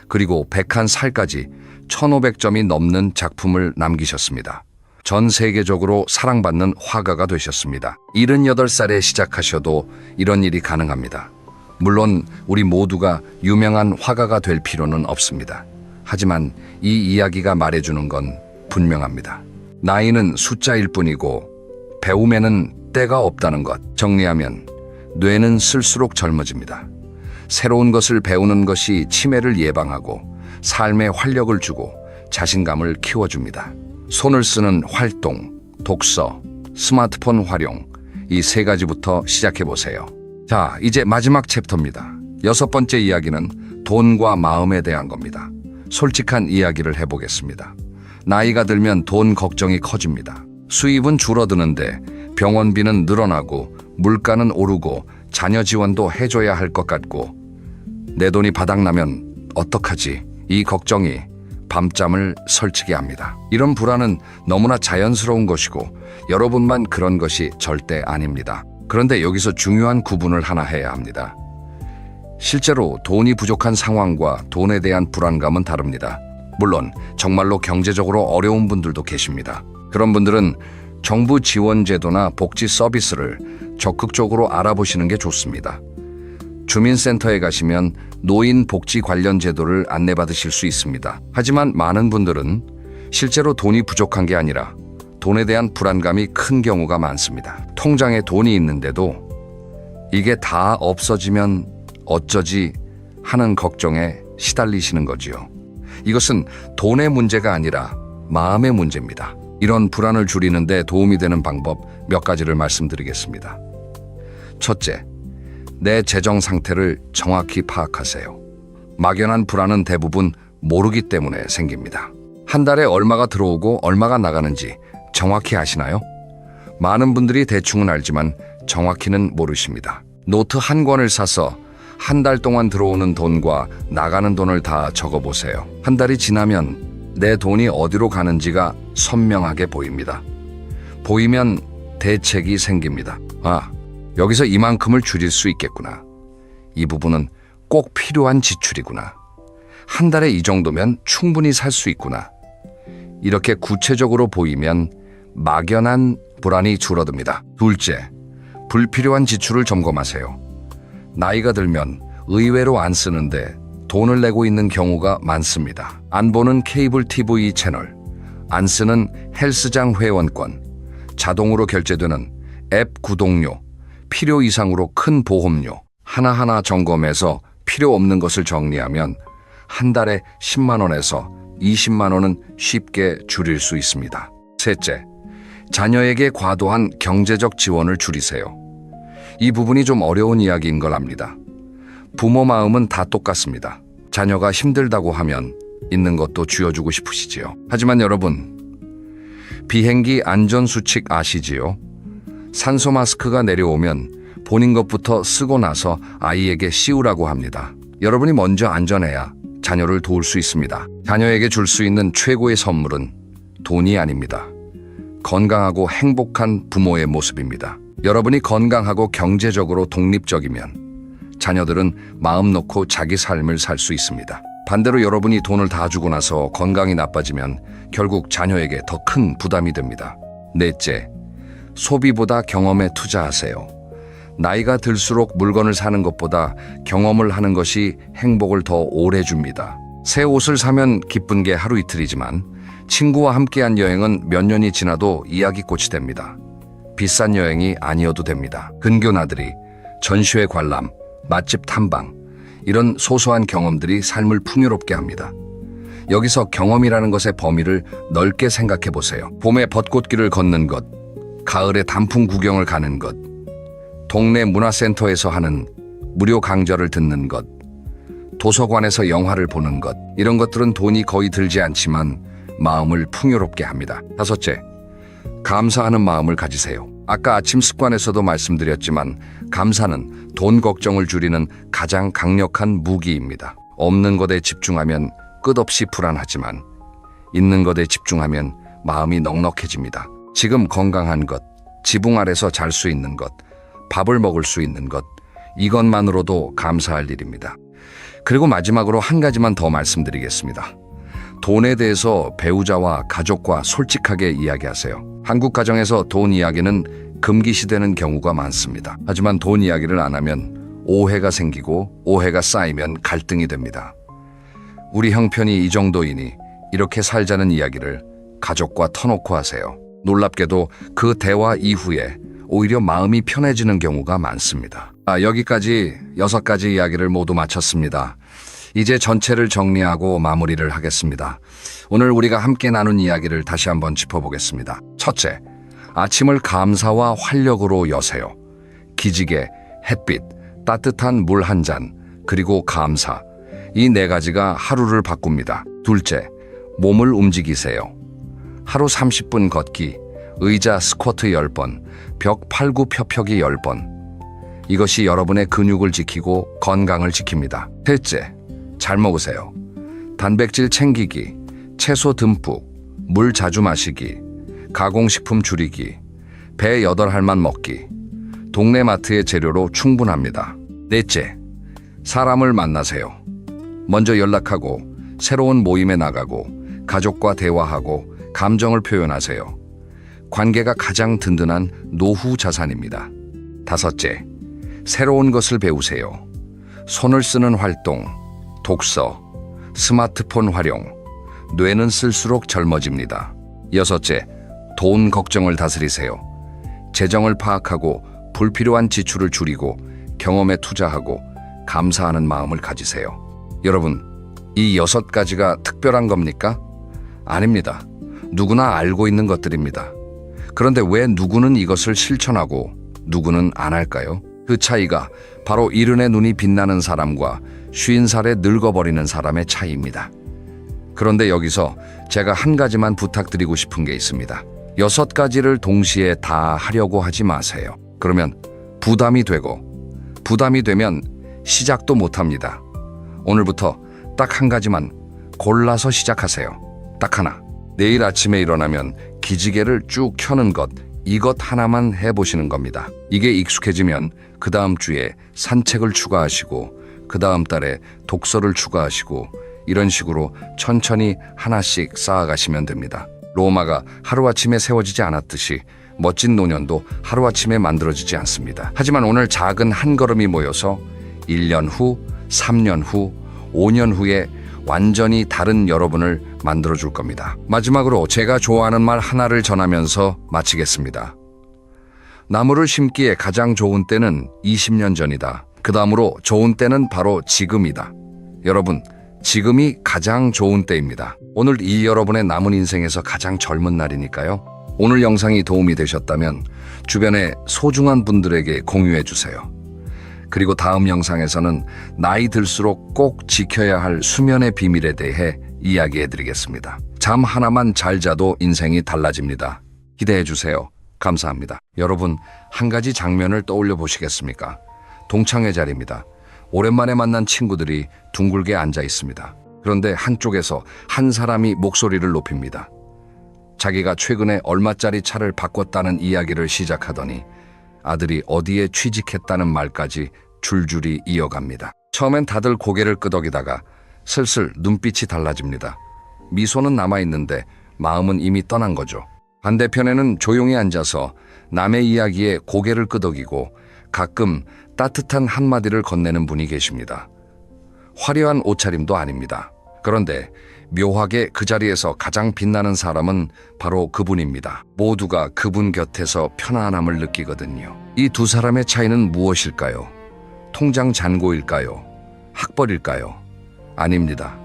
그리고 101살까지 1500점이 넘는 작품을 남기셨습니다. 전 세계적으로 사랑받는 화가가 되셨습니다. 78살에 시작하셔도 이런 일이 가능합니다. 물론 우리 모두가 유명한 화가가 될 필요는 없습니다. 하지만 이 이야기가 말해주는 건 분명합니다. 나이는 숫자일 뿐이고 배움에는 때가 없다는 것. 정리하면 뇌는 쓸수록 젊어집니다. 새로운 것을 배우는 것이 치매를 예방하고 삶에 활력을 주고 자신감을 키워줍니다. 손을 쓰는 활동, 독서, 스마트폰 활용, 이 세 가지부터 시작해 보세요. 자, 이제 마지막 챕터입니다. 6번째 이야기는 돈과 마음에 대한 겁니다. 솔직한 이야기를 해보겠습니다. 나이가 들면 돈 걱정이 커집니다. 수입은 줄어드는데 병원비는 늘어나고 물가는 오르고 자녀 지원도 해줘야 할 것 같고 내 돈이 바닥나면 어떡하지? 이 걱정이 밤잠을 설치게 합니다. 이런 불안은 너무나 자연스러운 것이고 여러분만 그런 것이 절대 아닙니다. 그런데 여기서 중요한 구분을 하나 해야 합니다. 실제로 돈이 부족한 상황과 돈에 대한 불안감은 다릅니다. 물론 정말로 경제적으로 어려운 분들도 계십니다. 그런 분들은 정부 지원 제도나 복지 서비스를 적극적으로 알아보시는 게 좋습니다. 주민센터에 가시면 노인 복지 관련 제도를 안내받으실 수 있습니다. 하지만 많은 분들은 실제로 돈이 부족한 게 아니라 돈에 대한 불안감이 큰 경우가 많습니다. 통장에 돈이 있는데도 이게 다 없어지면 어쩌지 하는 걱정에 시달리시는 거지요. 이것은 돈의 문제가 아니라 마음의 문제입니다. 이런 불안을 줄이는 데 도움이 되는 방법 몇 가지를 말씀드리겠습니다. 첫째, 내 재정 상태를 정확히 파악하세요. 막연한 불안은 대부분 모르기 때문에 생깁니다. 한 달에 얼마가 들어오고 얼마가 나가는지 정확히 아시나요? 많은 분들이 대충은 알지만 정확히는 모르십니다. 노트 한 권을 사서 한 달 동안 들어오는 돈과 나가는 돈을 다 적어보세요. 한 달이 지나면 내 돈이 어디로 가는지가 선명하게 보입니다. 보이면 대책이 생깁니다. 아, 여기서 이만큼을 줄일 수 있겠구나. 이 부분은 꼭 필요한 지출이구나. 한 달에 이 정도면 충분히 살 수 있구나. 이렇게 구체적으로 보이면 막연한 불안이 줄어듭니다. 둘째, 불필요한 지출을 점검하세요. 나이가 들면 의외로 안 쓰는데 돈을 내고 있는 경우가 많습니다. 안 보는 케이블 TV 채널, 안 쓰는 헬스장 회원권, 자동으로 결제되는 앱 구독료, 필요 이상으로 큰 보험료, 하나하나 점검해서 필요 없는 것을 정리하면 한 달에 10만 원에서 20만 원은 쉽게 줄일 수 있습니다. 셋째, 자녀에게 과도한 경제적 지원을 줄이세요. 이 부분이 좀 어려운 이야기인 걸 압니다. 부모 마음은 다 똑같습니다. 자녀가 힘들다고 하면 있는 것도 쥐어주고 싶으시지요. 하지만 여러분, 비행기 안전수칙 아시지요? 산소 마스크가 내려오면 본인 것부터 쓰고 나서 아이에게 씌우라고 합니다. 여러분이 먼저 안전해야 자녀를 도울 수 있습니다. 자녀에게 줄 수 있는 최고의 선물은 돈이 아닙니다. 건강하고 행복한 부모의 모습입니다. 여러분이 건강하고 경제적으로 독립적이면 자녀들은 마음 놓고 자기 삶을 살 수 있습니다. 반대로 여러분이 돈을 다 주고 나서 건강이 나빠지면 결국 자녀에게 더 큰 부담이 됩니다. 넷째, 소비보다 경험에 투자하세요. 나이가 들수록 물건을 사는 것보다 경험을 하는 것이 행복을 더 오래 줍니다. 새 옷을 사면 기쁜 게 하루 이틀이지만 친구와 함께한 여행은 몇 년이 지나도 이야기꽃이 됩니다. 비싼 여행이 아니어도 됩니다. 근교 나들이, 전시회 관람, 맛집 탐방, 이런 소소한 경험들이 삶을 풍요롭게 합니다. 여기서 경험이라는 것의 범위를 넓게 생각해 보세요. 봄에 벚꽃길을 걷는 것, 가을에 단풍 구경을 가는 것, 동네 문화센터에서 하는 무료 강좌를 듣는 것, 도서관에서 영화를 보는 것, 이런 것들은 돈이 거의 들지 않지만 마음을 풍요롭게 합니다. 다섯째, 감사하는 마음을 가지세요. 아까 아침 습관에서도 말씀드렸지만 감사는 돈 걱정을 줄이는 가장 강력한 무기입니다. 없는 것에 집중하면 끝없이 불안하지만 있는 것에 집중하면 마음이 넉넉해집니다. 지금 건강한 것, 지붕 아래서 잘 수 있는 것, 밥을 먹을 수 있는 것, 이것만으로도 감사할 일입니다. 그리고 마지막으로 한 가지만 더 말씀드리겠습니다. 돈에 대해서 배우자와 가족과 솔직하게 이야기하세요. 한국 가정에서 돈 이야기는 금기시되는 경우가 많습니다. 하지만 돈 이야기를 안 하면 오해가 생기고 오해가 쌓이면 갈등이 됩니다. 우리 형편이 이 정도이니 이렇게 살자는 이야기를 가족과 터놓고 하세요. 놀랍게도 그 대화 이후에 오히려 마음이 편해지는 경우가 많습니다. 여기까지 6가지 이야기를 모두 마쳤습니다. 이제 전체를 정리하고 마무리를 하겠습니다. 오늘 우리가 함께 나눈 이야기를 다시 한번 짚어보겠습니다. 첫째, 아침을 감사와 활력으로 여세요. 기지개, 햇빛, 따뜻한 물 한 잔, 그리고 감사. 이 네 가지가 하루를 바꿉니다. 둘째, 몸을 움직이세요. 하루 30분 걷기, 의자 스쿼트 10번, 벽 팔굽혀펴기 10번. 이것이 여러분의 근육을 지키고 건강을 지킵니다. 셋째, 잘 먹으세요. 단백질 챙기기, 채소 듬뿍, 물 자주 마시기, 가공식품 줄이기, 배 8알만 먹기. 동네 마트의 재료로 충분합니다. 넷째, 사람을 만나세요. 먼저 연락하고 새로운 모임에 나가고 가족과 대화하고 감정을 표현하세요. 관계가 가장 든든한 노후 자산입니다. 다섯째, 새로운 것을 배우세요. 손을 쓰는 활동, 독서, 스마트폰 활용, 뇌는 쓸수록 젊어집니다. 여섯째, 돈 걱정을 다스리세요. 재정을 파악하고 불필요한 지출을 줄이고 경험에 투자하고 감사하는 마음을 가지세요. 여러분, 이 6가지가 특별한 겁니까? 아닙니다. 누구나 알고 있는 것들입니다. 그런데 왜 누구는 이것을 실천하고 누구는 안 할까요? 그 차이가 바로 이른의 눈이 빛나는 사람과 50살에 늙어버리는 사람의 차이입니다. 그런데 여기서 제가 한 가지만 부탁드리고 싶은 게 있습니다. 6가지를 동시에 다 하려고 하지 마세요. 그러면 부담이 되면 시작도 못합니다. 오늘부터 딱 한 가지만 골라서 시작하세요. 딱 하나. 내일 아침에 일어나면 기지개를 쭉 켜는 것, 이것 하나만 해보시는 겁니다. 이게 익숙해지면 그 다음 주에 산책을 추가하시고 그 다음 달에 독서를 추가하시고 이런 식으로 천천히 하나씩 쌓아가시면 됩니다. 로마가 하루아침에 세워지지 않았듯이 멋진 노년도 하루아침에 만들어지지 않습니다. 하지만 오늘 작은 한 걸음이 모여서 1년 후, 3년 후, 5년 후에 완전히 다른 여러분을 만들어줄 겁니다. 마지막으로 제가 좋아하는 말 하나를 전하면서 마치겠습니다. 나무를 심기에 가장 좋은 때는 20년 전이다. 그 다음으로 좋은 때는 바로 지금이다. 여러분, 지금이 가장 좋은 때입니다. 오늘 이 여러분의 남은 인생에서 가장 젊은 날이니까요. 오늘 영상이 도움이 되셨다면 주변의 소중한 분들에게 공유해 주세요. 그리고 다음 영상에서는 나이 들수록 꼭 지켜야 할 수면의 비밀에 대해 이야기해 드리겠습니다. 잠 하나만 잘 자도 인생이 달라집니다. 기대해 주세요. 감사합니다. 여러분, 한 가지 장면을 떠올려 보시겠습니까? 동창회 자리입니다. 오랜만에 만난 친구들이 둥글게 앉아 있습니다. 그런데 한쪽에서 한 사람이 목소리를 높입니다. 자기가 최근에 얼마짜리 차를 바꿨다는 이야기를 시작하더니 아들이 어디에 취직했다는 말까지 줄줄이 이어갑니다. 처음엔 다들 고개를 끄덕이다가 슬슬 눈빛이 달라집니다. 미소는 남아있는데 마음은 이미 떠난 거죠. 반대편에는 조용히 앉아서 남의 이야기에 고개를 끄덕이고 가끔 따뜻한 한마디를 건네는 분이 계십니다. 화려한 옷차림도 아닙니다. 그런데 묘하게 그 자리에서 가장 빛나는 사람은 바로 그분입니다. 모두가 그분 곁에서 편안함을 느끼거든요. 이 두 사람의 차이는 무엇일까요? 통장 잔고일까요? 학벌일까요? 아닙니다.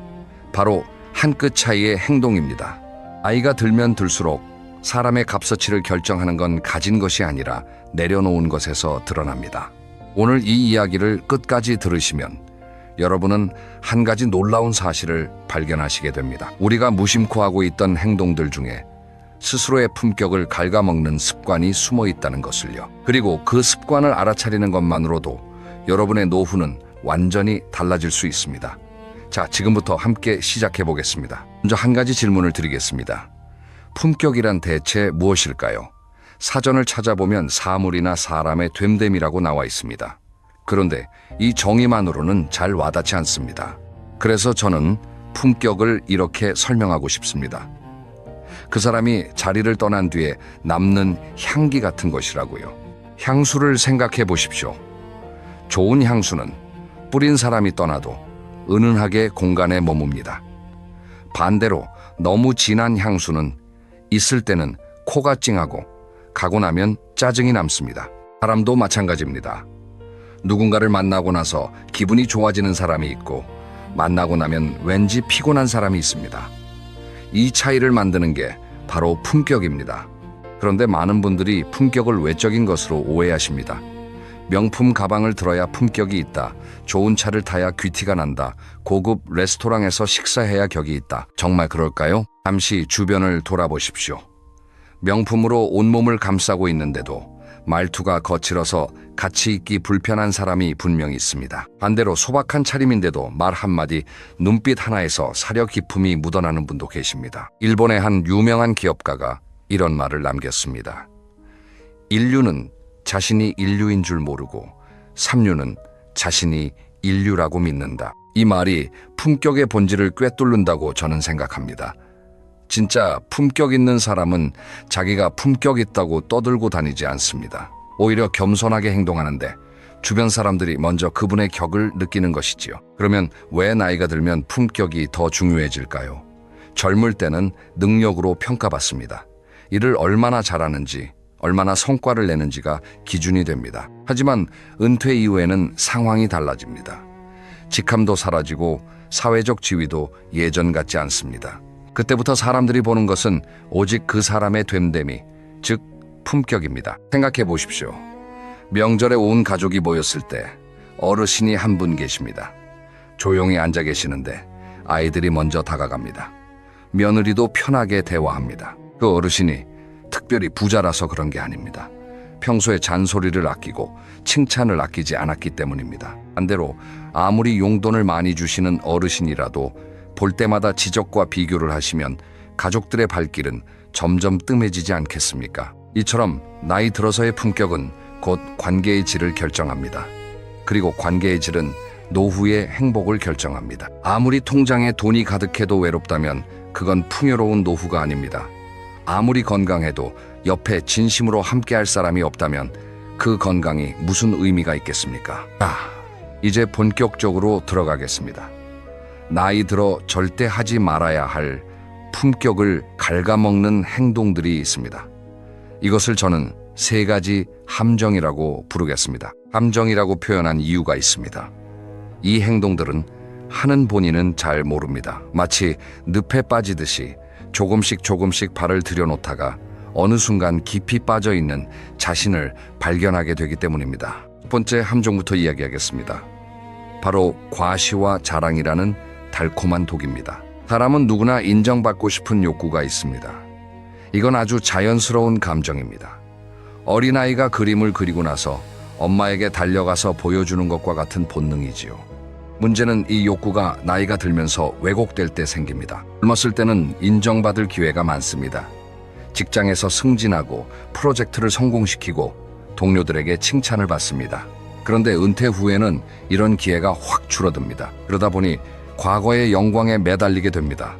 바로 한 끗 차이의 행동입니다. 아이가 들면 들수록 사람의 값어치를 결정하는 건 가진 것이 아니라 내려놓은 것에서 드러납니다. 오늘 이 이야기를 끝까지 들으시면 여러분은 한 가지 놀라운 사실을 발견하시게 됩니다. 우리가 무심코 하고 있던 행동들 중에 스스로의 품격을 갉아먹는 습관이 숨어 있다는 것을요. 그리고 그 습관을 알아차리는 것만으로도 여러분의 노후는 완전히 달라질 수 있습니다. 자, 지금부터 함께 시작해 보겠습니다. 먼저 한 가지 질문을 드리겠습니다. 품격이란 대체 무엇일까요? 사전을 찾아보면 사물이나 사람의 됨됨이라고 나와 있습니다. 그런데 이 정의만으로는 잘 와닿지 않습니다. 그래서 저는 품격을 이렇게 설명하고 싶습니다. 그 사람이 자리를 떠난 뒤에 남는 향기 같은 것이라고요. 향수를 생각해 보십시오. 좋은 향수는 뿌린 사람이 떠나도 은은하게 공간에 머뭅니다. 반대로 너무 진한 향수는 있을 때는 코가 찡하고 가고 나면 짜증이 남습니다. 사람도 마찬가지입니다. 누군가를 만나고 나서 기분이 좋아지는 사람이 있고 만나고 나면 왠지 피곤한 사람이 있습니다. 이 차이를 만드는 게 바로 품격입니다. 그런데 많은 분들이 품격을 외적인 것으로 오해하십니다. 명품 가방을 들어야 품격이 있다. 좋은 차를 타야 귀티가 난다. 고급 레스토랑에서 식사해야 격이 있다. 정말 그럴까요? 잠시 주변을 돌아보십시오. 명품으로 온몸을 감싸고 있는데도 말투가 거칠어서 같이 있기 불편한 사람이 분명히 있습니다. 반대로 소박한 차림인데도 말 한마디, 눈빛 하나에서 사려 깊음이 묻어나는 분도 계십니다. 일본의 한 유명한 기업가가 이런 말을 남겼습니다. 인류는 자신이 인류인 줄 모르고 삼류는 자신이 인류라고 믿는다. 이 말이 품격의 본질을 꿰뚫는다고 저는 생각합니다. 진짜 품격 있는 사람은 자기가 품격 있다고 떠들고 다니지 않습니다. 오히려 겸손하게 행동하는데 주변 사람들이 먼저 그분의 격을 느끼는 것이지요. 그러면 왜 나이가 들면 품격이 더 중요해질까요? 젊을 때는 능력으로 평가받습니다. 일을 얼마나 잘하는지, 얼마나 성과를 내는지가 기준이 됩니다. 하지만 은퇴 이후에는 상황이 달라집니다. 직함도 사라지고 사회적 지위도 예전 같지 않습니다. 그때부터 사람들이 보는 것은 오직 그 사람의 됨됨이, 즉 품격입니다. 생각해 보십시오. 명절에 온 가족이 모였을 때 어르신이 한 분 계십니다. 조용히 앉아 계시는데 아이들이 먼저 다가갑니다. 며느리도 편하게 대화합니다. 그 어르신이 특별히 부자라서 그런 게 아닙니다. 평소에 잔소리를 아끼고 칭찬을 아끼지 않았기 때문입니다. 반대로 아무리 용돈을 많이 주시는 어르신이라도 볼 때마다 지적과 비교를 하시면 가족들의 발길은 점점 뜸해지지 않겠습니까? 이처럼 나이 들어서의 품격은 곧 관계의 질을 결정합니다. 그리고 관계의 질은 노후의 행복을 결정합니다. 아무리 통장에 돈이 가득해도 외롭다면 그건 풍요로운 노후가 아닙니다. 아무리 건강해도 옆에 진심으로 함께할 사람이 없다면 그 건강이 무슨 의미가 있겠습니까? 이제 본격적으로 들어가겠습니다. 나이 들어 절대 하지 말아야 할 품격을 갉아먹는 행동들이 있습니다. 이것을 저는 3가지 함정이라고 부르겠습니다. 함정이라고 표현한 이유가 있습니다. 이 행동들은 하는 본인은 잘 모릅니다. 마치 늪에 빠지듯이 조금씩 발을 들여놓다가 어느 순간 깊이 빠져있는 자신을 발견하게 되기 때문입니다. 첫 번째 함정부터 이야기하겠습니다. 바로 과시와 자랑이라는 달콤한 독입니다. 사람은 누구나 인정받고 싶은 욕구가 있습니다. 이건 아주 자연스러운 감정입니다. 어린아이가 그림을 그리고 나서 엄마에게 달려가서 보여주는 것과 같은 본능이지요. 문제는 이 욕구가 나이가 들면서 왜곡될 때 생깁니다. 젊었을 때는 인정받을 기회가 많습니다. 직장에서 승진하고 프로젝트를 성공시키고 동료들에게 칭찬을 받습니다. 그런데 은퇴 후에는 이런 기회가 확 줄어듭니다. 그러다 보니 과거의 영광에 매달리게 됩니다.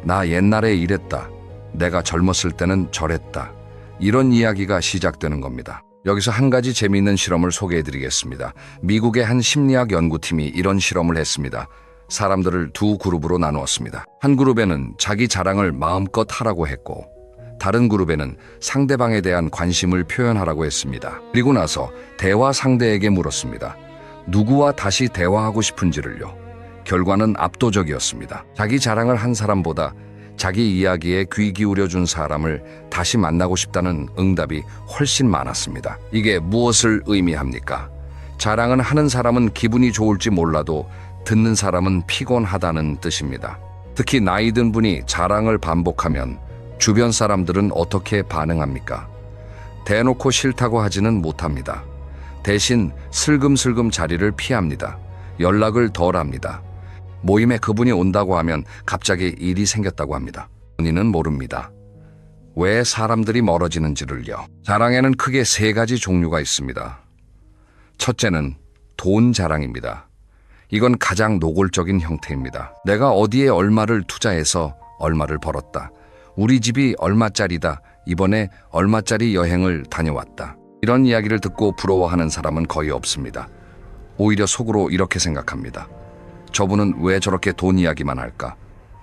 나 옛날에 이랬다. 내가 젊었을 때는 저랬다. 이런 이야기가 시작되는 겁니다. 여기서 한 가지 재미있는 실험을 소개해드리겠습니다. 미국의 한 심리학 연구팀이 이런 실험을 했습니다. 사람들을 2그룹으로 나누었습니다. 한 그룹에는 자기 자랑을 마음껏 하라고 했고 다른 그룹에는 상대방에 대한 관심을 표현하라고 했습니다. 그리고 나서 대화 상대에게 물었습니다. 누구와 다시 대화하고 싶은지를요. 결과는 압도적이었습니다. 자기 자랑을 한 사람보다 자기 이야기에 귀 기울여준 사람을 다시 만나고 싶다는 응답이 훨씬 많았습니다. 이게 무엇을 의미합니까? 자랑을 하는 사람은 기분이 좋을지 몰라도 듣는 사람은 피곤하다는 뜻입니다. 특히 나이 든 분이 자랑을 반복하면 주변 사람들은 어떻게 반응합니까? 대놓고 싫다고 하지는 못합니다. 대신 슬금슬금 자리를 피합니다. 연락을 덜 합니다. 모임에 그분이 온다고 하면 갑자기 일이 생겼다고 합니다. 본인은 모릅니다. 왜 사람들이 멀어지는지를요. 자랑에는 크게 3가지 종류가 있습니다. 첫째는 돈 자랑입니다. 이건 가장 노골적인 형태입니다. 내가 어디에 얼마를 투자해서 얼마를 벌었다. 우리 집이 얼마짜리다. 이번에 얼마짜리 여행을 다녀왔다. 이런 이야기를 듣고 부러워하는 사람은 거의 없습니다. 오히려 속으로 이렇게 생각합니다. 저분은 왜 저렇게 돈 이야기만 할까?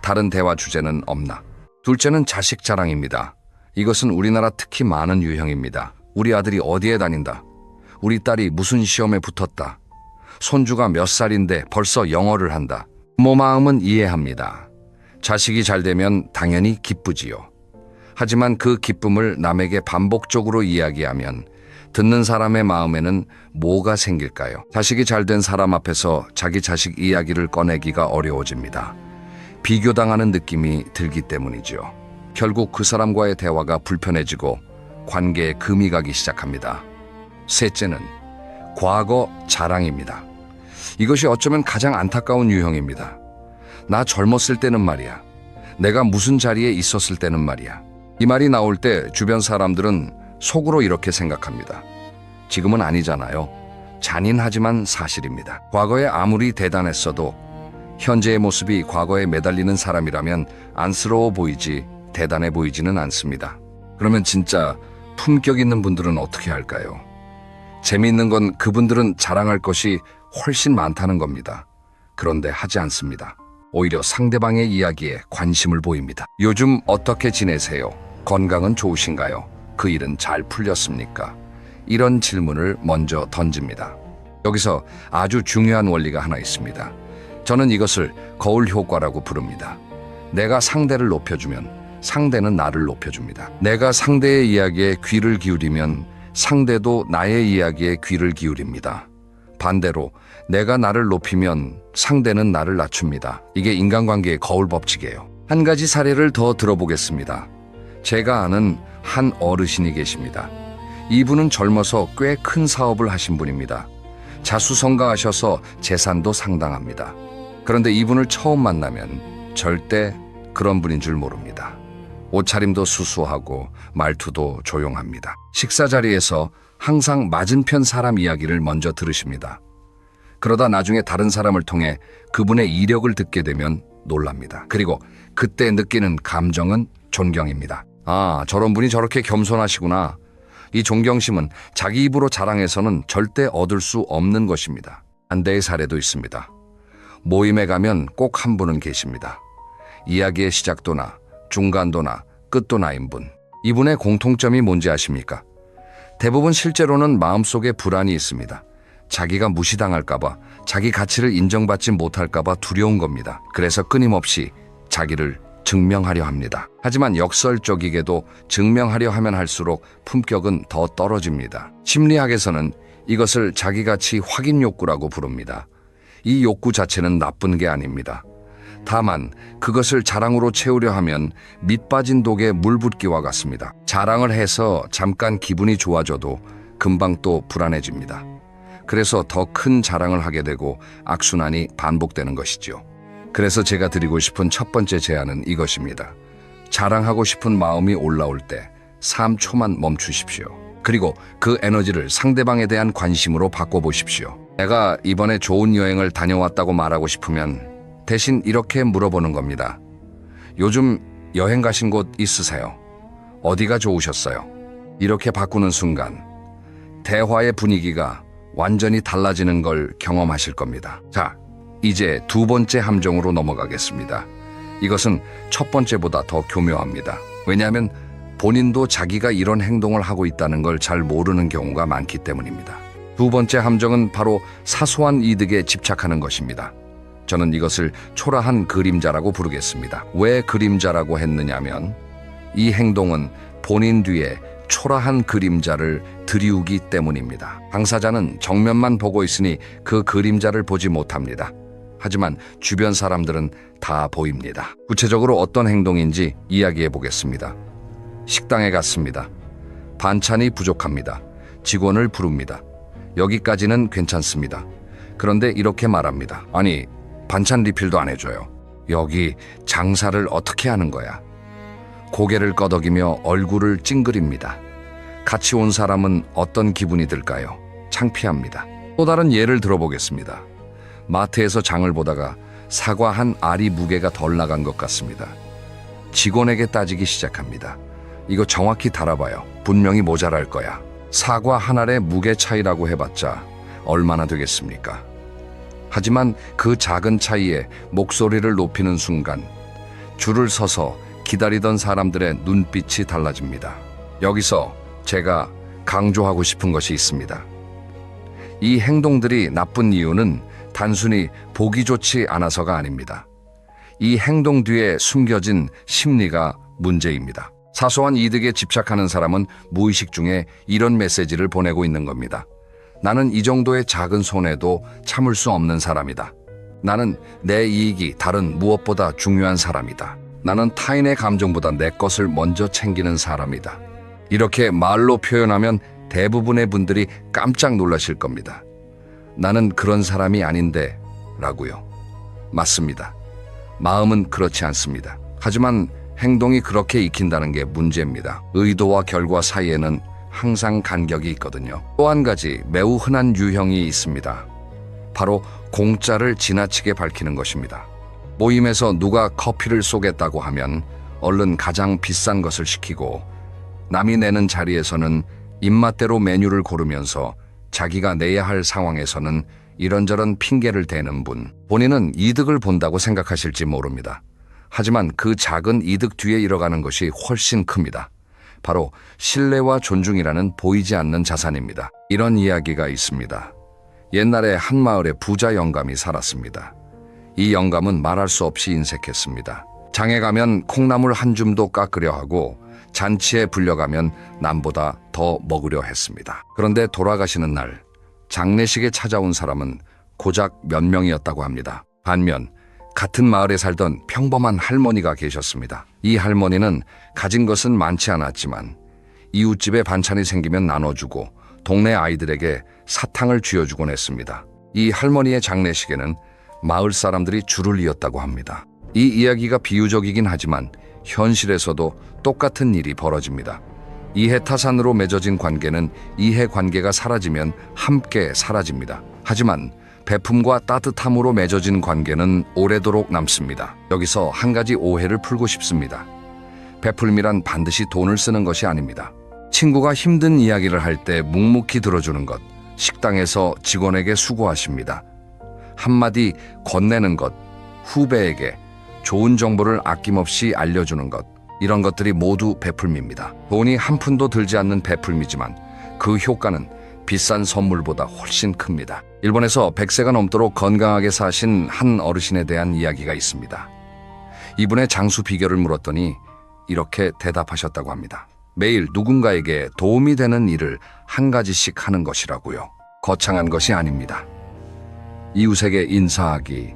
다른 대화 주제는 없나? 둘째는 자식 자랑입니다. 이것은 우리나라 특히 많은 유형입니다. 우리 아들이 어디에 다닌다. 우리 딸이 무슨 시험에 붙었다. 손주가 몇 살인데 벌써 영어를 한다. 부모 마음은 이해합니다. 자식이 잘 되면 당연히 기쁘지요. 하지만 그 기쁨을 남에게 반복적으로 이야기하면 듣는 사람의 마음에는 뭐가 생길까요? 자식이 잘 된 사람 앞에서 자기 자식 이야기를 꺼내기가 어려워집니다. 비교당하는 느낌이 들기 때문이죠. 결국 그 사람과의 대화가 불편해지고 관계에 금이 가기 시작합니다. 셋째는 과거 자랑입니다. 이것이 어쩌면 가장 안타까운 유형입니다. 나 젊었을 때는 말이야. 내가 무슨 자리에 있었을 때는 말이야. 이 말이 나올 때 주변 사람들은 속으로 이렇게 생각합니다. 지금은 아니잖아요. 잔인하지만 사실입니다. 과거에 아무리 대단했어도 현재의 모습이 과거에 매달리는 사람이라면 안쓰러워 보이지 대단해 보이지는 않습니다. 그러면 진짜 품격 있는 분들은 어떻게 할까요? 재미있는 건 그분들은 자랑할 것이 훨씬 많다는 겁니다. 그런데 하지 않습니다. 오히려 상대방의 이야기에 관심을 보입니다. 요즘 어떻게 지내세요? 건강은 좋으신가요? 그 일은 잘 풀렸습니까? 이런 질문을 먼저 던집니다. 여기서 아주 중요한 원리가 하나 있습니다. 저는 이것을 거울 효과라고 부릅니다. 내가 상대를 높여주면 상대는 나를 높여줍니다. 내가 상대의 이야기에 귀를 기울이면 상대도 나의 이야기에 귀를 기울입니다. 반대로 내가 나를 높이면 상대는 나를 낮춥니다. 이게 인간관계의 거울 법칙이에요. 한 가지 사례를 더 들어보겠습니다. 제가 아는 한 어르신이 계십니다. 이분은 젊어서 꽤 큰 사업을 하신 분입니다. 자수성가하셔서 재산도 상당합니다. 그런데 이분을 처음 만나면 절대 그런 분인 줄 모릅니다. 옷차림도 수수하고 말투도 조용합니다. 식사 자리에서 항상 맞은편 사람 이야기를 먼저 들으십니다. 그러다 나중에 다른 사람을 통해 그분의 이력을 듣게 되면 놀랍니다. 그리고 그때 느끼는 감정은 존경입니다. 아, 저런 분이 저렇게 겸손하시구나. 이 존경심은 자기 입으로 자랑해서는 절대 얻을 수 없는 것입니다. 반대의 사례도 있습니다. 모임에 가면 꼭 한 분은 계십니다. 이야기의 시작도나 중간도나 끝도나인 분. 이분의 공통점이 뭔지 아십니까? 대부분 실제로는 마음속에 불안이 있습니다. 자기가 무시당할까봐, 자기 가치를 인정받지 못할까봐 두려운 겁니다. 그래서 끊임없이 자기를 증명하려 합니다. 하지만 역설적이게도 증명하려 하면 할수록 품격은 더 떨어집니다. 심리학에서는 이것을 자기가치 확인 욕구라고 부릅니다. 이 욕구 자체는 나쁜 게 아닙니다. 다만 그것을 자랑으로 채우려 하면 밑빠진 독에 물 붓기와 같습니다. 자랑을 해서 잠깐 기분이 좋아져도 금방 또 불안해집니다. 그래서 더 큰 자랑을 하게 되고 악순환이 반복되는 것이죠. 그래서 제가 드리고 싶은 첫 번째 제안은 이것입니다. 자랑하고 싶은 마음이 올라올 때 3초만 멈추십시오. 그리고 그 에너지를 상대방에 대한 관심으로 바꿔보십시오. 내가 이번에 좋은 여행을 다녀왔다고 말하고 싶으면 대신 이렇게 물어보는 겁니다. 요즘 여행 가신 곳 있으세요? 어디가 좋으셨어요? 이렇게 바꾸는 순간 대화의 분위기가 완전히 달라지는 걸 경험하실 겁니다. 자, 이제 두 번째 함정으로 넘어가겠습니다. 이것은 첫 번째보다 더 교묘합니다. 왜냐하면 본인도 자기가 이런 행동을 하고 있다는 걸 잘 모르는 경우가 많기 때문입니다. 두 번째 함정은 바로 사소한 이득에 집착하는 것입니다. 저는 이것을 초라한 그림자라고 부르겠습니다. 왜 그림자라고 했느냐면 이 행동은 본인 뒤에 초라한 그림자를 들이우기 때문입니다. 당사자는 정면만 보고 있으니 그 그림자를 보지 못합니다. 하지만 주변 사람들은 다 보입니다. 구체적으로 어떤 행동인지 이야기해 보겠습니다. 식당에 갔습니다. 반찬이 부족합니다. 직원을 부릅니다. 여기까지는 괜찮습니다. 그런데 이렇게 말합니다. 아니, 반찬 리필도 안 해줘요. 여기 장사를 어떻게 하는 거야? 고개를 끄덕이며 얼굴을 찡그립니다. 같이 온 사람은 어떤 기분이 들까요? 창피합니다. 또 다른 예를 들어보겠습니다. 마트에서 장을 보다가 사과 한 알이 무게가 덜 나간 것 같습니다. 직원에게 따지기 시작합니다. 이거 정확히 달아봐요. 분명히 모자랄 거야. 사과 한 알의 무게 차이라고 해봤자 얼마나 되겠습니까? 하지만 그 작은 차이에 목소리를 높이는 순간 줄을 서서 기다리던 사람들의 눈빛이 달라집니다. 여기서 제가 강조하고 싶은 것이 있습니다. 이 행동들이 나쁜 이유는 단순히 보기 좋지 않아서가 아닙니다. 이 행동 뒤에 숨겨진 심리가 문제입니다. 사소한 이득에 집착하는 사람은 무의식 중에 이런 메시지를 보내고 있는 겁니다. 나는 이 정도의 작은 손해도 참을 수 없는 사람이다. 나는 내 이익이 다른 무엇보다 중요한 사람이다. 나는 타인의 감정보다 내 것을 먼저 챙기는 사람이다. 이렇게 말로 표현하면 대부분의 분들이 깜짝 놀라실 겁니다. 나는 그런 사람이 아닌데 라고요. 맞습니다. 마음은 그렇지 않습니다. 하지만 행동이 그렇게 익힌다는 게 문제입니다. 의도와 결과 사이에는 항상 간격이 있거든요. 또 한 가지 매우 흔한 유형이 있습니다. 바로 공짜를 지나치게 밝히는 것입니다. 모임에서 누가 커피를 쏘겠다고 하면 얼른 가장 비싼 것을 시키고, 남이 내는 자리에서는 입맛대로 메뉴를 고르면서 자기가 내야 할 상황에서는 이런저런 핑계를 대는 분, 본인은 이득을 본다고 생각하실지 모릅니다. 하지만 그 작은 이득 뒤에 일어가는 것이 훨씬 큽니다. 바로 신뢰와 존중이라는 보이지 않는 자산입니다. 이런 이야기가 있습니다. 옛날에 한 마을에 부자 영감이 살았습니다. 이 영감은 말할 수 없이 인색했습니다. 장에 가면 콩나물 한 줌도 깎으려 하고, 잔치에 불려가면 남보다 더 먹으려 했습니다. 그런데 돌아가시는 날 장례식에 찾아온 사람은 고작 몇 명이었다고 합니다. 반면 같은 마을에 살던 평범한 할머니가 계셨습니다. 이 할머니는 가진 것은 많지 않았지만 이웃집에 반찬이 생기면 나눠주고 동네 아이들에게 사탕을 쥐어주곤 했습니다. 이 할머니의 장례식에는 마을 사람들이 줄을 이었다고 합니다. 이 이야기가 비유적이긴 하지만 현실에서도 똑같은 일이 벌어집니다. 이해타산으로 맺어진 관계는 이해관계가 사라지면 함께 사라집니다. 하지만 베품과 따뜻함으로 맺어진 관계는 오래도록 남습니다. 여기서 한 가지 오해를 풀고 싶습니다. 베풀미란 반드시 돈을 쓰는 것이 아닙니다. 친구가 힘든 이야기를 할 때 묵묵히 들어주는 것, 식당에서 직원에게 수고하십니다. 한마디 건네는 것, 후배에게 좋은 정보를 아낌없이 알려주는 것, 이런 것들이 모두 베풀미입니다. 돈이 한 푼도 들지 않는 베풀미지만 그 효과는 비싼 선물보다 훨씬 큽니다. 일본에서 100세가 넘도록 건강하게 사신 한 어르신에 대한 이야기가 있습니다. 이분의 장수 비결을 물었더니 이렇게 대답하셨다고 합니다. 매일 누군가에게 도움이 되는 일을 한 가지씩 하는 것이라고요. 거창한 것이 아닙니다. 이웃에게 인사하기,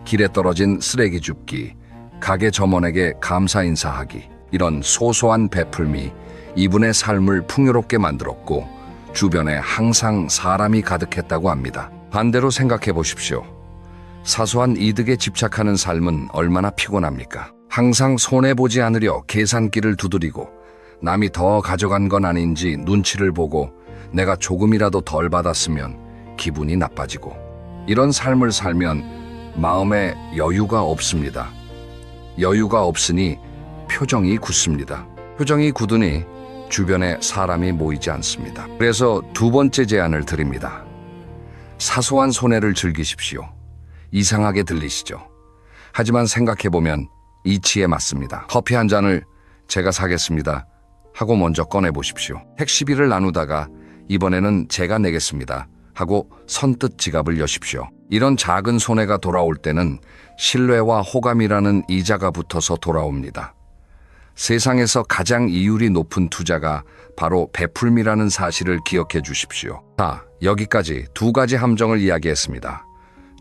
길에 떨어진 쓰레기 줍기, 가게 점원에게 감사 인사하기, 이런 소소한 베풀미, 이분의 삶을 풍요롭게 만들었고 주변에 항상 사람이 가득했다고 합니다. 반대로 생각해 보십시오. 사소한 이득에 집착하는 삶은 얼마나 피곤합니까? 항상 손해보지 않으려 계산기를 두드리고 남이 더 가져간 건 아닌지 눈치를 보고 내가 조금이라도 덜 받았으면 기분이 나빠지고, 이런 삶을 살면 마음에 여유가 없습니다. 여유가 없으니 표정이 굳습니다. 표정이 굳으니 주변에 사람이 모이지 않습니다. 그래서 두 번째 제안을 드립니다. 사소한 손해를 즐기십시오. 이상하게 들리시죠? 하지만 생각해보면 이치에 맞습니다. 커피 한 잔을 제가 사겠습니다 하고 먼저 꺼내보십시오. 택시비를 나누다가 이번에는 제가 내겠습니다 하고 선뜻 지갑을 여십시오. 이런 작은 손해가 돌아올 때는 신뢰와 호감이라는 이자가 붙어서 돌아옵니다. 세상에서 가장 이율이 높은 투자가 바로 베풀미라는 사실을 기억해 주십시오. 자, 여기까지 두 가지 함정을 이야기했습니다.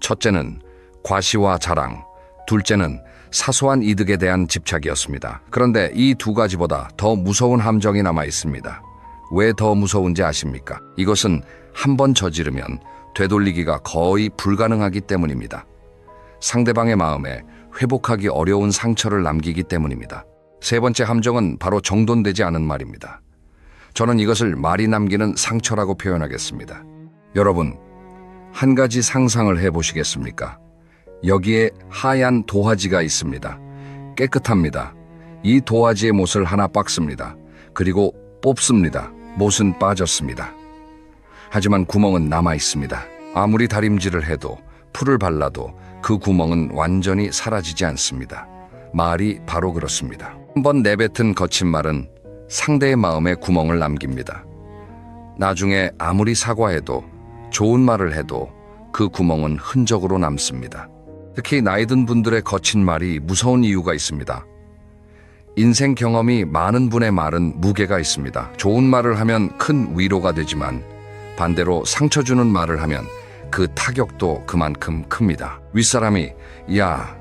첫째는 과시와 자랑, 둘째는 사소한 이득에 대한 집착이었습니다. 그런데 이 두 가지보다 더 무서운 함정이 남아 있습니다. 왜 더 무서운지 아십니까? 이것은 한 번 저지르면 되돌리기가 거의 불가능하기 때문입니다. 상대방의 마음에 회복하기 어려운 상처를 남기기 때문입니다. 세 번째 함정은 바로 정돈되지 않은 말입니다. 저는 이것을 말이 남기는 상처라고 표현하겠습니다. 여러분, 한 가지 상상을 해보시겠습니까? 여기에 하얀 도화지가 있습니다. 깨끗합니다. 이 도화지의 못을 하나 빻습니다. 그리고 뽑습니다. 못은 빠졌습니다. 하지만 구멍은 남아 있습니다. 아무리 다림질을 해도 풀을 발라도 그 구멍은 완전히 사라지지 않습니다. 말이 바로 그렇습니다. 한번 내뱉은 거친 말은 상대의 마음에 구멍을 남깁니다. 나중에 아무리 사과해도 좋은 말을 해도 그 구멍은 흔적으로 남습니다. 특히 나이 든 분들의 거친 말이 무서운 이유가 있습니다. 인생 경험이 많은 분의 말은 무게가 있습니다. 좋은 말을 하면 큰 위로가 되지만 반대로 상처 주는 말을 하면 그 타격도 그만큼 큽니다. 윗사람이 야,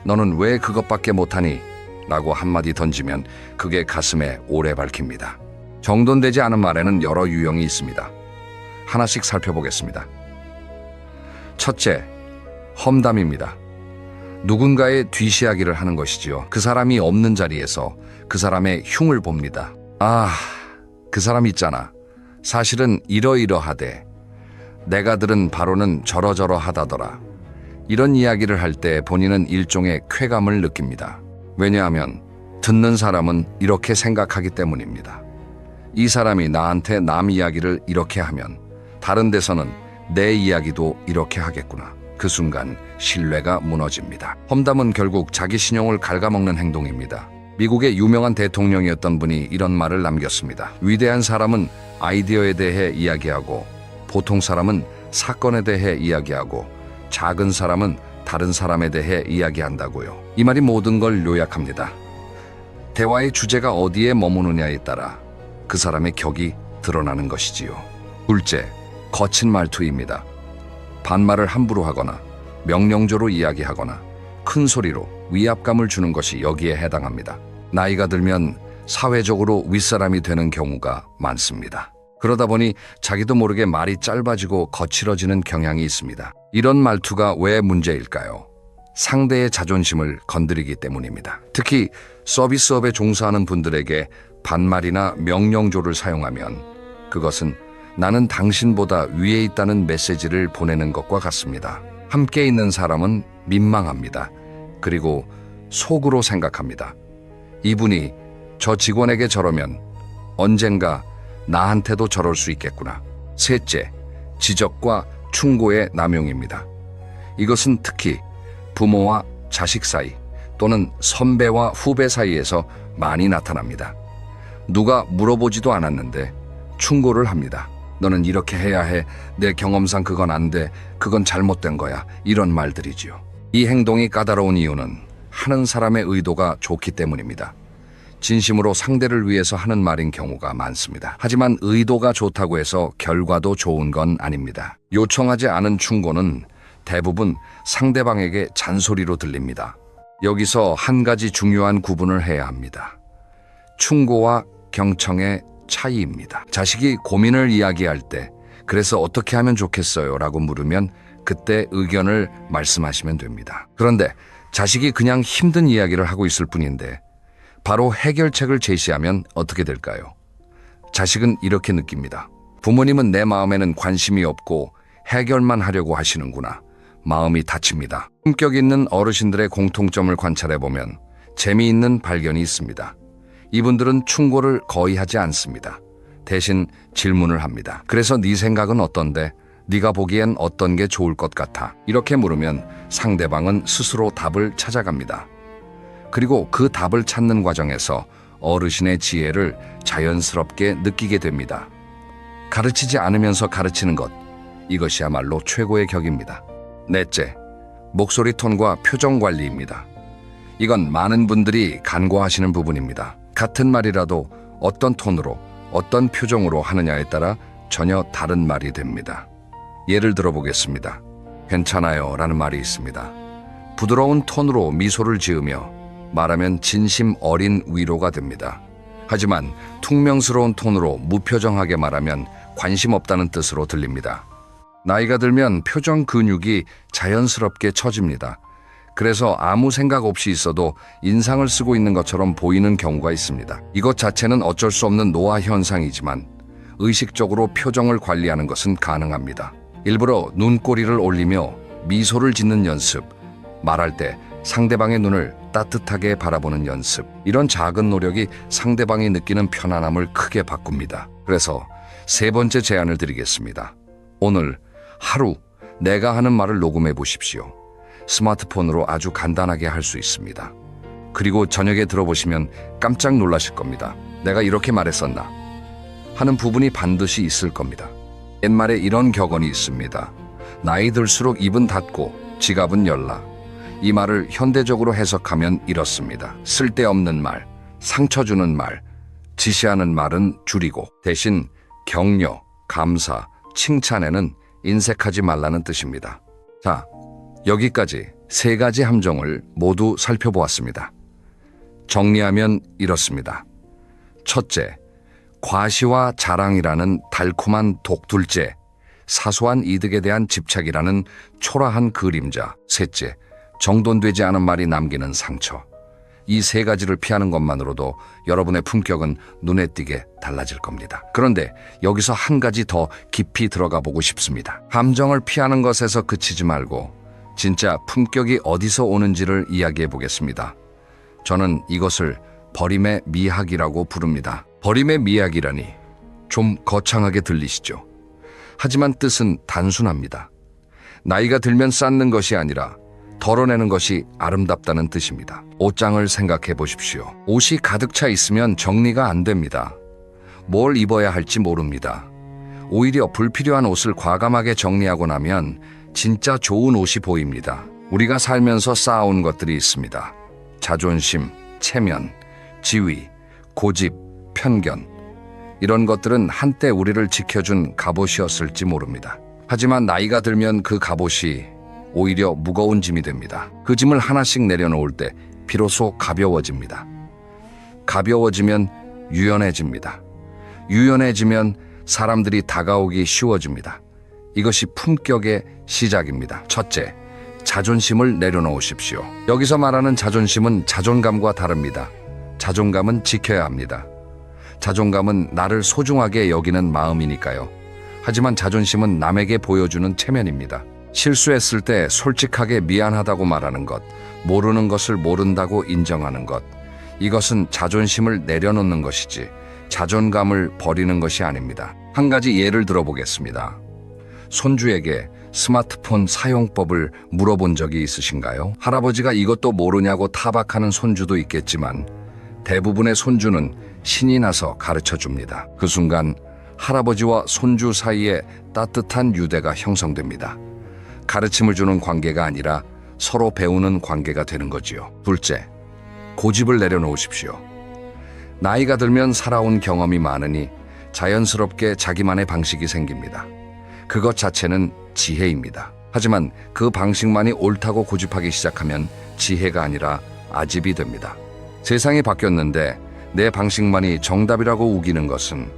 너는 왜 그것밖에 못하니? 라고 한마디 던지면 그게 가슴에 오래 박힙니다. 정돈되지 않은 말에는 여러 유형이 있습니다. 하나씩 살펴보겠습니다. 첫째, 험담입니다. 누군가의 뒤이야기를 하는 것이지요. 그 사람이 없는 자리에서 그 사람의 흉을 봅니다. 아, 그 사람 있잖아. 사실은 이러이러하대. 내가 들은 바로는 저러저러하다더라. 이런 이야기를 할 때 본인은 일종의 쾌감을 느낍니다. 왜냐하면 듣는 사람은 이렇게 생각하기 때문입니다. 이 사람이 나한테 남 이야기를 이렇게 하면 다른 데서는 내 이야기도 이렇게 하겠구나. 그 순간 신뢰가 무너집니다. 험담은 결국 자기 신용을 갉아먹는 행동입니다. 미국의 유명한 대통령이었던 분이 이런 말을 남겼습니다. 위대한 사람은 아이디어에 대해 이야기하고 보통 사람은 사건에 대해 이야기하고 작은 사람은 다른 사람에 대해 이야기한다고요. 이 말이 모든 걸 요약합니다. 대화의 주제가 어디에 머무느냐에 따라 그 사람의 격이 드러나는 것이지요. 둘째, 거친 말투입니다. 반말을 함부로 하거나 명령조로 이야기하거나 큰 소리로 위압감을 주는 것이 여기에 해당합니다. 나이가 들면 사회적으로 윗사람이 되는 경우가 많습니다. 그러다 보니 자기도 모르게 말이 짧아지고 거칠어지는 경향이 있습니다. 이런 말투가 왜 문제일까요? 상대의 자존심을 건드리기 때문입니다. 특히 서비스업에 종사하는 분들에게 반말이나 명령조를 사용하면 그것은 나는 당신보다 위에 있다는 메시지를 보내는 것과 같습니다. 함께 있는 사람은 민망합니다. 그리고 속으로 생각합니다. 이분이 저 직원에게 저러면 언젠가 나한테도 저럴 수 있겠구나. 셋째, 지적과 충고의 남용입니다. 이것은 특히 부모와 자식 사이 또는 선배와 후배 사이에서 많이 나타납니다. 누가 물어보지도 않았는데 충고를 합니다. 너는 이렇게 해야 해. 내 경험상 그건 안 돼. 그건 잘못된 거야. 이런 말들이지요. 이 행동이 까다로운 이유는 하는 사람의 의도가 좋기 때문입니다. 진심으로 상대를 위해서 하는 말인 경우가 많습니다. 하지만 의도가 좋다고 해서 결과도 좋은 건 아닙니다. 요청하지 않은 충고는 대부분 상대방에게 잔소리로 들립니다. 여기서 한 가지 중요한 구분을 해야 합니다. 충고와 경청의 차이입니다. 자식이 고민을 이야기할 때 그래서 어떻게 하면 좋겠어요? 라고 물으면 그때 의견을 말씀하시면 됩니다. 그런데 자식이 그냥 힘든 이야기를 하고 있을 뿐인데 바로 해결책을 제시하면 어떻게 될까요? 자식은 이렇게 느낍니다. 부모님은 내 마음에는 관심이 없고 해결만 하려고 하시는구나. 마음이 다칩니다. 품격 있는 어르신들의 공통점을 관찰해보면 재미있는 발견이 있습니다. 이분들은 충고를 거의 하지 않습니다. 대신 질문을 합니다. 그래서 네 생각은 어떤데? 네가 보기엔 어떤 게 좋을 것 같아? 이렇게 물으면 상대방은 스스로 답을 찾아갑니다. 그리고 그 답을 찾는 과정에서 어르신의 지혜를 자연스럽게 느끼게 됩니다. 가르치지 않으면서 가르치는 것, 이것이야말로 최고의 격입니다. 넷째, 목소리 톤과 표정 관리입니다. 이건 많은 분들이 간과하시는 부분입니다. 같은 말이라도 어떤 톤으로, 어떤 표정으로 하느냐에 따라 전혀 다른 말이 됩니다. 예를 들어보겠습니다. 괜찮아요 라는 말이 있습니다. 부드러운 톤으로 미소를 지으며 말하면 진심 어린 위로가 됩니다. 하지만 퉁명스러운 톤으로 무표정하게 말하면 관심 없다는 뜻으로 들립니다. 나이가 들면 표정 근육이 자연스럽게 처집니다. 그래서 아무 생각 없이 있어도 인상을 쓰고 있는 것처럼 보이는 경우가 있습니다. 이것 자체는 어쩔 수 없는 노화 현상이지만 의식적으로 표정을 관리하는 것은 가능합니다. 일부러 눈꼬리를 올리며 미소를 짓는 연습, 말할 때 상대방의 눈을 따뜻하게 바라보는 연습, 이런 작은 노력이 상대방이 느끼는 편안함을 크게 바꿉니다. 그래서 세 번째 제안을 드리겠습니다. 오늘 하루 내가 하는 말을 녹음해 보십시오. 스마트폰으로 아주 간단하게 할 수 있습니다. 그리고 저녁에 들어보시면 깜짝 놀라실 겁니다. 내가 이렇게 말했었나? 하는 부분이 반드시 있을 겁니다. 옛말에 이런 격언이 있습니다. 나이 들수록 입은 닫고 지갑은 열라. 이 말을 현대적으로 해석하면 이렇습니다. 쓸데없는 말, 상처 주는 말, 지시하는 말은 줄이고 대신 격려, 감사, 칭찬에는 인색하지 말라는 뜻입니다. 자, 여기까지 3가지 함정을 모두 살펴보았습니다. 정리하면 이렇습니다. 첫째, 과시와 자랑이라는 달콤한 독. 둘째, 사소한 이득에 대한 집착이라는 초라한 그림자. 셋째, 정돈되지 않은 말이 남기는 상처. 이 3가지를 피하는 것만으로도 여러분의 품격은 눈에 띄게 달라질 겁니다. 그런데 여기서 한 가지 더 깊이 들어가 보고 싶습니다. 함정을 피하는 것에서 그치지 말고 진짜 품격이 어디서 오는지를 이야기해 보겠습니다. 저는 이것을 버림의 미학이라고 부릅니다. 버림의 미학이라니 좀 거창하게 들리시죠? 하지만 뜻은 단순합니다. 나이가 들면 쌓는 것이 아니라 덜어내는 것이 아름답다는 뜻입니다. 옷장을 생각해 보십시오. 옷이 가득 차 있으면 정리가 안 됩니다. 뭘 입어야 할지 모릅니다. 오히려 불필요한 옷을 과감하게 정리하고 나면 진짜 좋은 옷이 보입니다. 우리가 살면서 쌓아온 것들이 있습니다. 자존심, 체면, 지위, 고집, 편견. 이런 것들은 한때 우리를 지켜준 갑옷이었을지 모릅니다. 하지만 나이가 들면 그 갑옷이 오히려 무거운 짐이 됩니다. 그 짐을 하나씩 내려놓을 때 비로소 가벼워집니다. 가벼워지면 유연해집니다. 유연해지면 사람들이 다가오기 쉬워집니다. 이것이 품격의 시작입니다. 첫째, 자존심을 내려놓으십시오. 여기서 말하는 자존심은 자존감과 다릅니다. 자존감은 지켜야 합니다. 자존감은 나를 소중하게 여기는 마음이니까요. 하지만 자존심은 남에게 보여주는 체면입니다. 실수했을 때 솔직하게 미안하다고 말하는 것, 모르는 것을 모른다고 인정하는 것, 이것은 자존심을 내려놓는 것이지 자존감을 버리는 것이 아닙니다. 한 가지 예를 들어보겠습니다. 손주에게 스마트폰 사용법을 물어본 적이 있으신가요? 할아버지가 이것도 모르냐고 타박하는 손주도 있겠지만 대부분의 손주는 신이 나서 가르쳐 줍니다. 그 순간 할아버지와 손주 사이에 따뜻한 유대가 형성됩니다. 가르침을 주는 관계가 아니라 서로 배우는 관계가 되는 거지요. 둘째, 고집을 내려놓으십시오. 나이가 들면 살아온 경험이 많으니 자연스럽게 자기만의 방식이 생깁니다. 그것 자체는 지혜입니다. 하지만 그 방식만이 옳다고 고집하기 시작하면 지혜가 아니라 아집이 됩니다. 세상이 바뀌었는데 내 방식만이 정답이라고 우기는 것은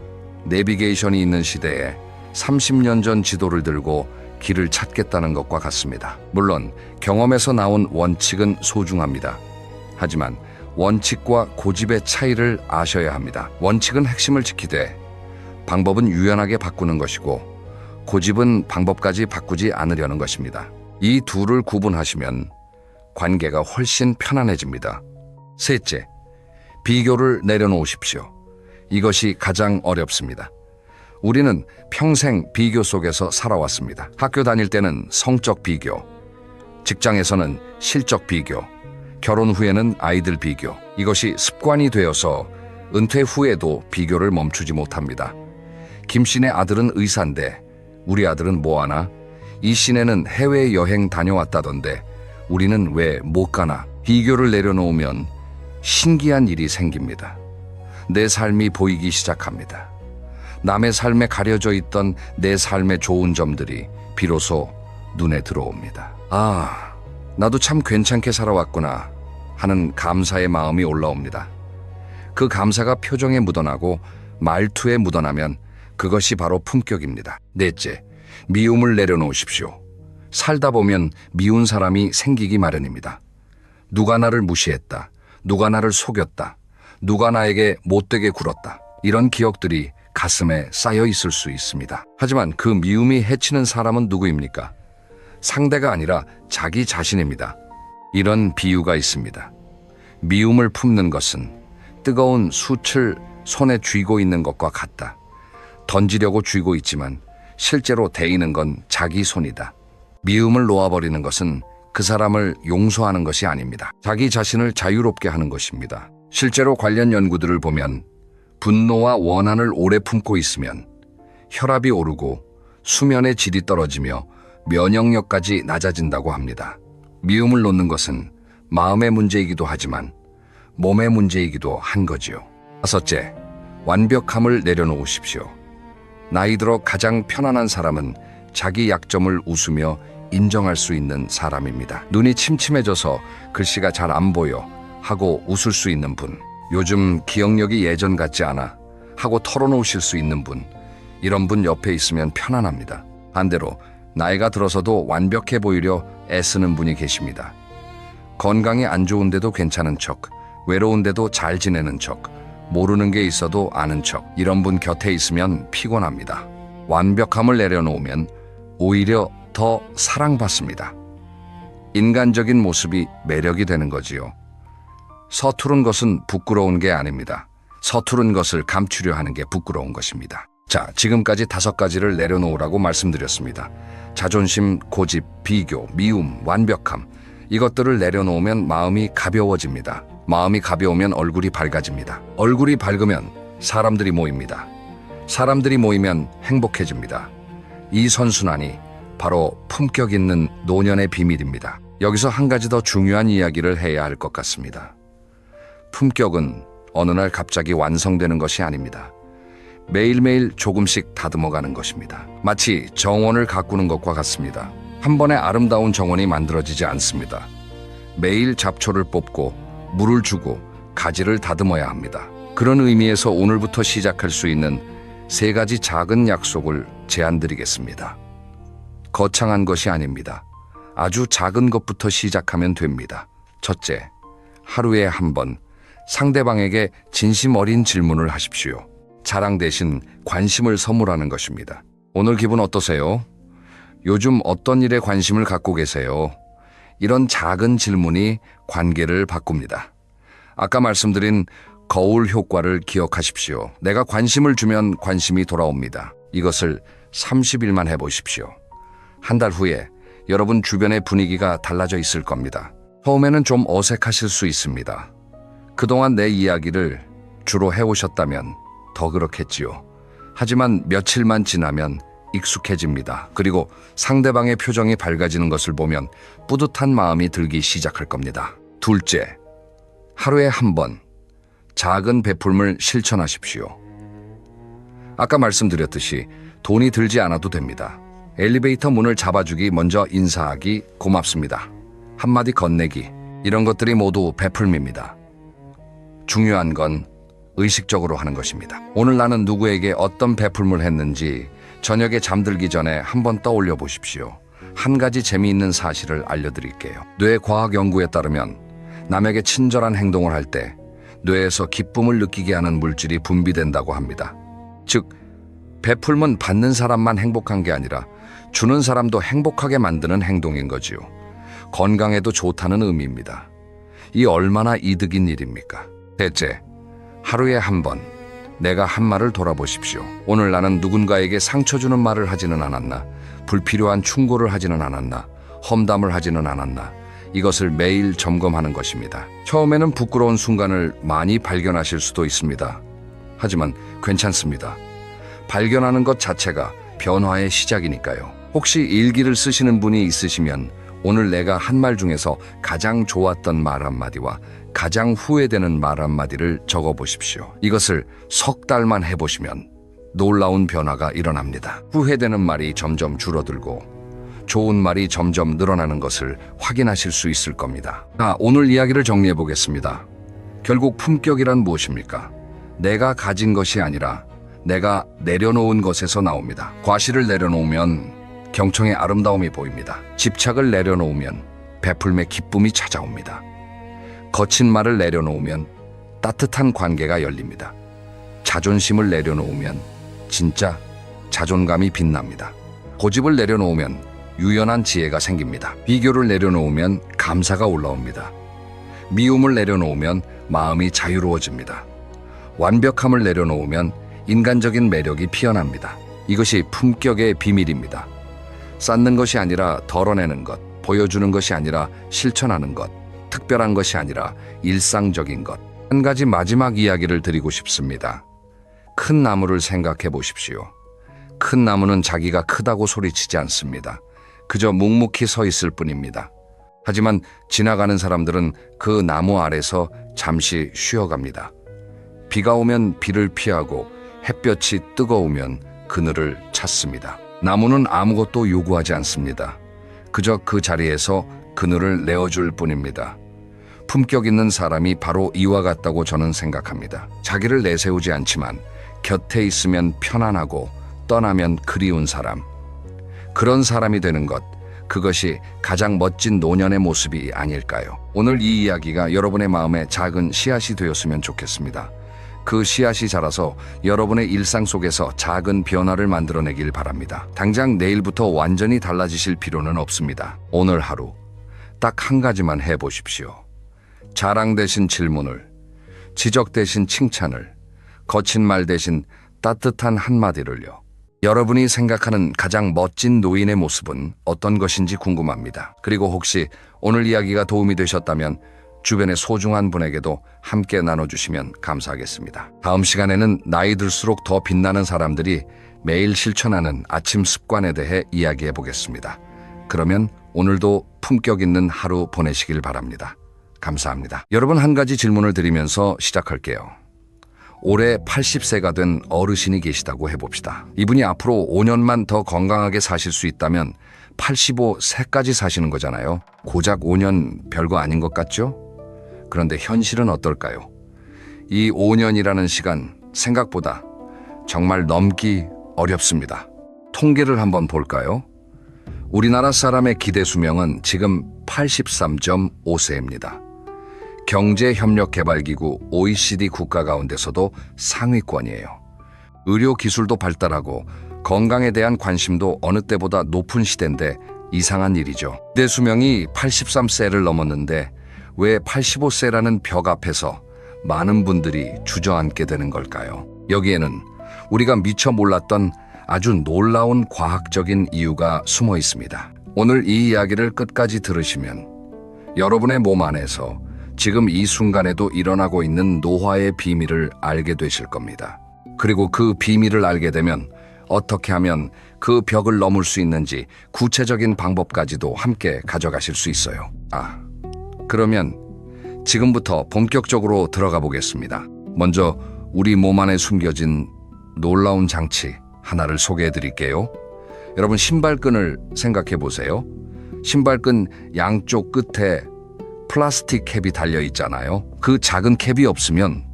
내비게이션이 있는 시대에 30년 전 지도를 들고 길을 찾겠다는 것과 같습니다. 물론 경험에서 나온 원칙은 소중합니다. 하지만 원칙과 고집의 차이를 아셔야 합니다. 원칙은 핵심을 지키되 방법은 유연하게 바꾸는 것이고 고집은 방법까지 바꾸지 않으려는 것입니다. 이 둘을 구분하시면 관계가 훨씬 편안해집니다. 셋째, 비교를 내려놓으십시오. 이것이 가장 어렵습니다. 우리는 평생 비교 속에서 살아왔습니다. 학교 다닐 때는 성적 비교, 직장에서는 실적 비교, 결혼 후에는 아이들 비교. 이것이 습관이 되어서 은퇴 후에도 비교를 멈추지 못합니다. 김 씨네 아들은 의사인데 우리 아들은 뭐하나? 이 씨네는 해외여행 다녀왔다던데 우리는 왜 못 가나? 비교를 내려놓으면 신기한 일이 생깁니다. 내 삶이 보이기 시작합니다. 남의 삶에 가려져 있던 내 삶의 좋은 점들이 비로소 눈에 들어옵니다. 아, 나도 참 괜찮게 살아왔구나 하는 감사의 마음이 올라옵니다. 그 감사가 표정에 묻어나고 말투에 묻어나면 그것이 바로 품격입니다. 넷째, 미움을 내려놓으십시오. 살다 보면 미운 사람이 생기기 마련입니다. 누가 나를 무시했다. 누가 나를 속였다. 누가 나에게 못되게 굴었다. 이런 기억들이 가슴에 쌓여 있을 수 있습니다. 하지만 그 미움이 해치는 사람은 누구입니까? 상대가 아니라 자기 자신입니다. 이런 비유가 있습니다. 미움을 품는 것은 뜨거운 숯을 손에 쥐고 있는 것과 같다. 던지려고 쥐고 있지만 실제로 데이는 건 자기 손이다. 미움을 놓아버리는 것은 그 사람을 용서하는 것이 아닙니다. 자기 자신을 자유롭게 하는 것입니다. 실제로 관련 연구들을 보면 분노와 원한을 오래 품고 있으면 혈압이 오르고 수면의 질이 떨어지며 면역력까지 낮아진다고 합니다. 미움을 놓는 것은 마음의 문제이기도 하지만 몸의 문제이기도 한 거지요. 다섯째, 완벽함을 내려놓으십시오. 나이 들어 가장 편안한 사람은 자기 약점을 웃으며 인정할 수 있는 사람입니다. 눈이 침침해져서 글씨가 잘 안 보여 하고 웃을 수 있는 분, 요즘 기억력이 예전 같지 않아 하고 털어놓으실 수 있는 분, 이런 분 옆에 있으면 편안합니다. 반대로 나이가 들어서도 완벽해 보이려 애쓰는 분이 계십니다. 건강이 안 좋은데도 괜찮은 척, 외로운데도 잘 지내는 척, 모르는 게 있어도 아는 척, 이런 분 곁에 있으면 피곤합니다. 완벽함을 내려놓으면 오히려 더 사랑받습니다. 인간적인 모습이 매력이 되는 거지요. 서투른 것은 부끄러운 게 아닙니다. 서투른 것을 감추려 하는 게 부끄러운 것입니다. 자, 지금까지 5가지를 내려놓으라고 말씀드렸습니다. 자존심, 고집, 비교, 미움, 완벽함, 이것들을 내려놓으면 마음이 가벼워집니다. 마음이 가벼우면 얼굴이 밝아집니다. 얼굴이 밝으면 사람들이 모입니다. 사람들이 모이면 행복해집니다. 이 선순환이 바로 품격 있는 노년의 비밀입니다. 여기서 한 가지 더 중요한 이야기를 해야 할 것 같습니다. 품격은 어느 날 갑자기 완성되는 것이 아닙니다. 매일매일 조금씩 다듬어가는 것입니다. 마치 정원을 가꾸는 것과 같습니다. 한 번에 아름다운 정원이 만들어지지 않습니다. 매일 잡초를 뽑고 물을 주고 가지를 다듬어야 합니다. 그런 의미에서 오늘부터 시작할 수 있는 3가지 작은 약속을 제안드리겠습니다. 거창한 것이 아닙니다. 아주 작은 것부터 시작하면 됩니다. 첫째, 하루에 한 번 상대방에게 진심 어린 질문을 하십시오. 자랑 대신 관심을 선물하는 것입니다. 오늘 기분 어떠세요? 요즘 어떤 일에 관심을 갖고 계세요? 이런 작은 질문이 관계를 바꿉니다. 아까 말씀드린 거울 효과를 기억하십시오. 내가 관심을 주면 관심이 돌아옵니다. 이것을 30일만 해보십시오. 한 달 후에 여러분 주변의 분위기가 달라져 있을 겁니다. 처음에는 좀 어색하실 수 있습니다. 그동안 내 이야기를 주로 해오셨다면 더 그렇겠지요. 하지만 며칠만 지나면 익숙해집니다. 그리고 상대방의 표정이 밝아지는 것을 보면 뿌듯한 마음이 들기 시작할 겁니다. 둘째, 하루에 한 번 작은 베풀음을 실천하십시오. 아까 말씀드렸듯이 돈이 들지 않아도 됩니다. 엘리베이터 문을 잡아주기, 먼저 인사하기, 고맙습니다. 한마디 건네기, 이런 것들이 모두 베풀미입니다. 중요한 건 의식적으로 하는 것입니다. 오늘 나는 누구에게 어떤 베풀음을 했는지 저녁에 잠들기 전에 한번 떠올려 보십시오. 한 가지 재미있는 사실을 알려드릴게요. 뇌과학 연구에 따르면 남에게 친절한 행동을 할 때 뇌에서 기쁨을 느끼게 하는 물질이 분비된다고 합니다. 즉, 베풀음은 받는 사람만 행복한 게 아니라 주는 사람도 행복하게 만드는 행동인 거지요. 건강에도 좋다는 의미입니다. 이 얼마나 이득인 일입니까? 셋째, 하루에 한 번 내가 한 말을 돌아보십시오. 오늘 나는 누군가에게 상처 주는 말을 하지는 않았나? 불필요한 충고를 하지는 않았나? 험담을 하지는 않았나? 이것을 매일 점검하는 것입니다. 처음에는 부끄러운 순간을 많이 발견하실 수도 있습니다. 하지만 괜찮습니다. 발견하는 것 자체가 변화의 시작이니까요. 혹시 일기를 쓰시는 분이 있으시면 오늘 내가 한 말 중에서 가장 좋았던 말 한마디와 가장 후회되는 말 한마디를 적어보십시오. 이것을 석 달만 해보시면 놀라운 변화가 일어납니다. 후회되는 말이 점점 줄어들고 좋은 말이 점점 늘어나는 것을 확인하실 수 있을 겁니다. 오늘 이야기를 정리해 보겠습니다. 결국 품격이란 무엇입니까? 내가 가진 것이 아니라 내가 내려놓은 것에서 나옵니다. 과실을 내려놓으면 경청의 아름다움이 보입니다. 집착을 내려놓으면 베풀음의 기쁨이 찾아옵니다. 거친 말을 내려놓으면 따뜻한 관계가 열립니다. 자존심을 내려놓으면 진짜 자존감이 빛납니다. 고집을 내려놓으면 유연한 지혜가 생깁니다. 비교를 내려놓으면 감사가 올라옵니다. 미움을 내려놓으면 마음이 자유로워집니다. 완벽함을 내려놓으면 인간적인 매력이 피어납니다. 이것이 품격의 비밀입니다. 쌓는 것이 아니라 덜어내는 것, 보여주는 것이 아니라 실천하는 것, 특별한 것이 아니라 일상적인 것. 한 가지 마지막 이야기를 드리고 싶습니다. 큰 나무를 생각해 보십시오. 큰 나무는 자기가 크다고 소리치지 않습니다. 그저 묵묵히 서 있을 뿐입니다. 하지만 지나가는 사람들은 그 나무 아래서 잠시 쉬어갑니다. 비가 오면 비를 피하고 햇볕이 뜨거우면 그늘을 찾습니다. 나무는 아무것도 요구하지 않습니다. 그저 그 자리에서 그늘을 내어줄 뿐입니다. 품격 있는 사람이 바로 이와 같다고 저는 생각합니다. 자기를 내세우지 않지만 곁에 있으면 편안하고 떠나면 그리운 사람. 그런 사람이 되는 것, 그것이 가장 멋진 노년의 모습이 아닐까요? 오늘 이 이야기가 여러분의 마음에 작은 씨앗이 되었으면 좋겠습니다. 그 씨앗이 자라서 여러분의 일상 속에서 작은 변화를 만들어내길 바랍니다. 당장 내일부터 완전히 달라지실 필요는 없습니다. 오늘 하루 딱 한 가지만 해보십시오. 자랑 대신 질문을, 지적 대신 칭찬을, 거친 말 대신 따뜻한 한마디를요. 여러분이 생각하는 가장 멋진 노인의 모습은 어떤 것인지 궁금합니다. 그리고 혹시 오늘 이야기가 도움이 되셨다면 주변의 소중한 분에게도 함께 나눠주시면 감사하겠습니다. 다음 시간에는 나이 들수록 더 빛나는 사람들이 매일 실천하는 아침 습관에 대해 이야기해 보겠습니다. 그러면 오늘도 품격 있는 하루 보내시길 바랍니다. 감사합니다. 여러분, 한 가지 질문을 드리면서 시작할게요. 올해 80세가 된 어르신이 계시다고 해봅시다. 이분이 앞으로 5년만 더 건강하게 사실 수 있다면 85세까지 사시는 거잖아요. 고작 5년 별거 아닌 것 같죠? 그런데 현실은 어떨까요? 이 5년이라는 시간 생각보다 정말 넘기 어렵습니다. 통계를 한번 볼까요? 우리나라 사람의 기대 수명은 지금 83.5세입니다. 경제협력개발기구 OECD 국가 가운데서도 상위권이에요. 의료 기술도 발달하고 건강에 대한 관심도 어느 때보다 높은 시대인데 이상한 일이죠. 기대 수명이 83세를 넘었는데 왜 85세라는 벽 앞에서 많은 분들이 주저앉게 되는 걸까요? 여기에는 우리가 미처 몰랐던 아주 놀라운 과학적인 이유가 숨어 있습니다. 오늘 이 이야기를 끝까지 들으시면 여러분의 몸 안에서 지금 이 순간에도 일어나고 있는 노화의 비밀을 알게 되실 겁니다. 그리고 그 비밀을 알게 되면 어떻게 하면 그 벽을 넘을 수 있는지 구체적인 방법까지도 함께 가져가실 수 있어요. 그러면 지금부터 본격적으로 들어가 보겠습니다. 먼저 우리 몸 안에 숨겨진 놀라운 장치 하나를 소개해 드릴게요. 여러분, 신발끈을 생각해 보세요. 신발끈 양쪽 끝에 플라스틱 캡이 달려 있잖아요. 그 작은 캡이 없으면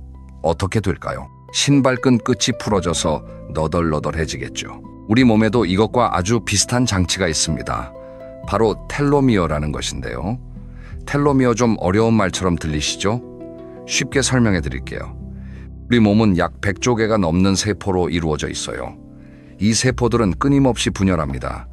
어떻게 될까요? 신발끈 끝이 풀어져서 너덜너덜해지겠죠. 우리 몸에도 이것과 아주 비슷한 장치가 있습니다. 바로 텔로미어라는 것인데요. 텔로미어, 좀 어려운 말처럼 들리시죠? 쉽게 설명해 드릴게요. 우리 몸은 약 100조 개가 넘는 세포로 이루어져 있어요. 이 세포들은 끊임없이 분열합니다.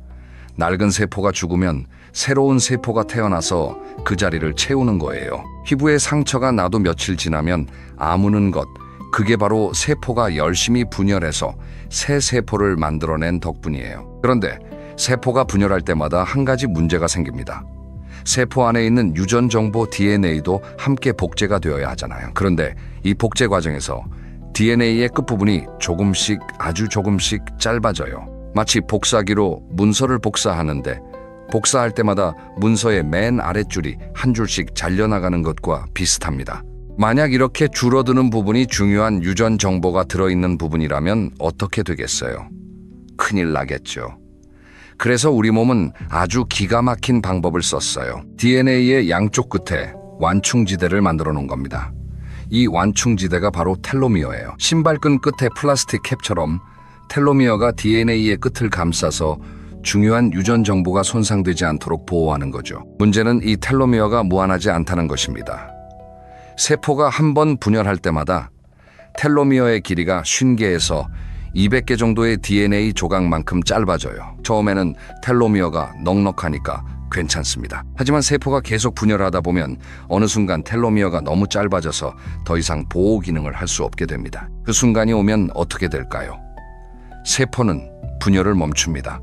낡은 세포가 죽으면 새로운 세포가 태어나서 그 자리를 채우는 거예요. 피부에 상처가 나도 며칠 지나면 아무는 것, 그게 바로 세포가 열심히 분열해서 새 세포를 만들어낸 덕분이에요. 그런데 세포가 분열할 때마다 한 가지 문제가 생깁니다. 세포 안에 있는 유전 정보 DNA도 함께 복제가 되어야 하잖아요. 그런데 이 복제 과정에서 DNA의 끝부분이 조금씩, 아주 조금씩 짧아져요. 마치 복사기로 문서를 복사하는데 복사할 때마다 문서의 맨 아랫줄이 한 줄씩 잘려나가는 것과 비슷합니다. 만약 이렇게 줄어드는 부분이 중요한 유전 정보가 들어있는 부분이라면 어떻게 되겠어요? 큰일 나겠죠. 그래서 우리 몸은 아주 기가 막힌 방법을 썼어요. DNA의 양쪽 끝에 완충지대를 만들어 놓은 겁니다. 이 완충지대가 바로 텔로미어예요. 신발끈 끝에 플라스틱 캡처럼 텔로미어가 DNA의 끝을 감싸서 중요한 유전 정보가 손상되지 않도록 보호하는 거죠. 문제는 이 텔로미어가 무한하지 않다는 것입니다. 세포가 한 번 분열할 때마다 텔로미어의 길이가 50개에서 200개 정도의 DNA 조각만큼 짧아져요. 처음에는 텔로미어가 넉넉하니까 괜찮습니다. 하지만 세포가 계속 분열하다 보면 어느 순간 텔로미어가 너무 짧아져서 더 이상 보호 기능을 할 수 없게 됩니다. 그 순간이 오면 어떻게 될까요? 세포는 분열을 멈춥니다.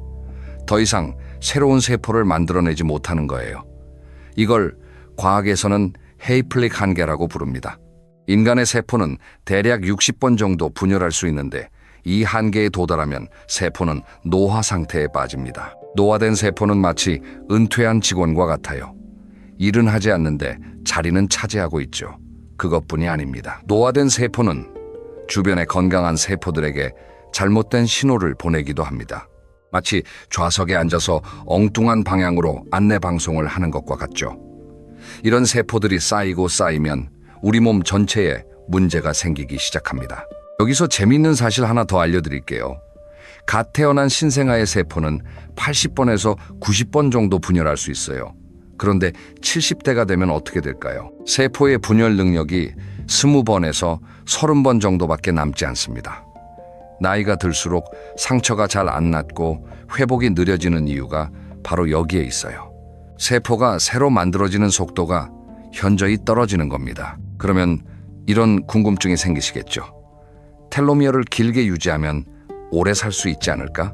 더 이상 새로운 세포를 만들어내지 못하는 거예요. 이걸 과학에서는 헤이플릭 한계라고 부릅니다. 인간의 세포는 대략 60번 정도 분열할 수 있는데 이 한계에 도달하면 세포는 노화 상태에 빠집니다. 노화된 세포는 마치 은퇴한 직원과 같아요. 일은 하지 않는데 자리는 차지하고 있죠. 그것뿐이 아닙니다. 노화된 세포는 주변의 건강한 세포들에게 잘못된 신호를 보내기도 합니다. 마치 좌석에 앉아서 엉뚱한 방향으로 안내 방송을 하는 것과 같죠. 이런 세포들이 쌓이고 쌓이면 우리 몸 전체에 문제가 생기기 시작합니다. 여기서 재미있는 사실 하나 더 알려드릴게요. 갓 태어난 신생아의 세포는 80번에서 90번 정도 분열할 수 있어요. 그런데 70대가 되면 어떻게 될까요? 세포의 분열 능력이 20번에서 30번 정도밖에 남지 않습니다. 나이가 들수록 상처가 잘 안 낫고 회복이 느려지는 이유가 바로 여기에 있어요. 세포가 새로 만들어지는 속도가 현저히 떨어지는 겁니다. 그러면 이런 궁금증이 생기시겠죠. 텔로미어를 길게 유지하면 오래 살 수 있지 않을까?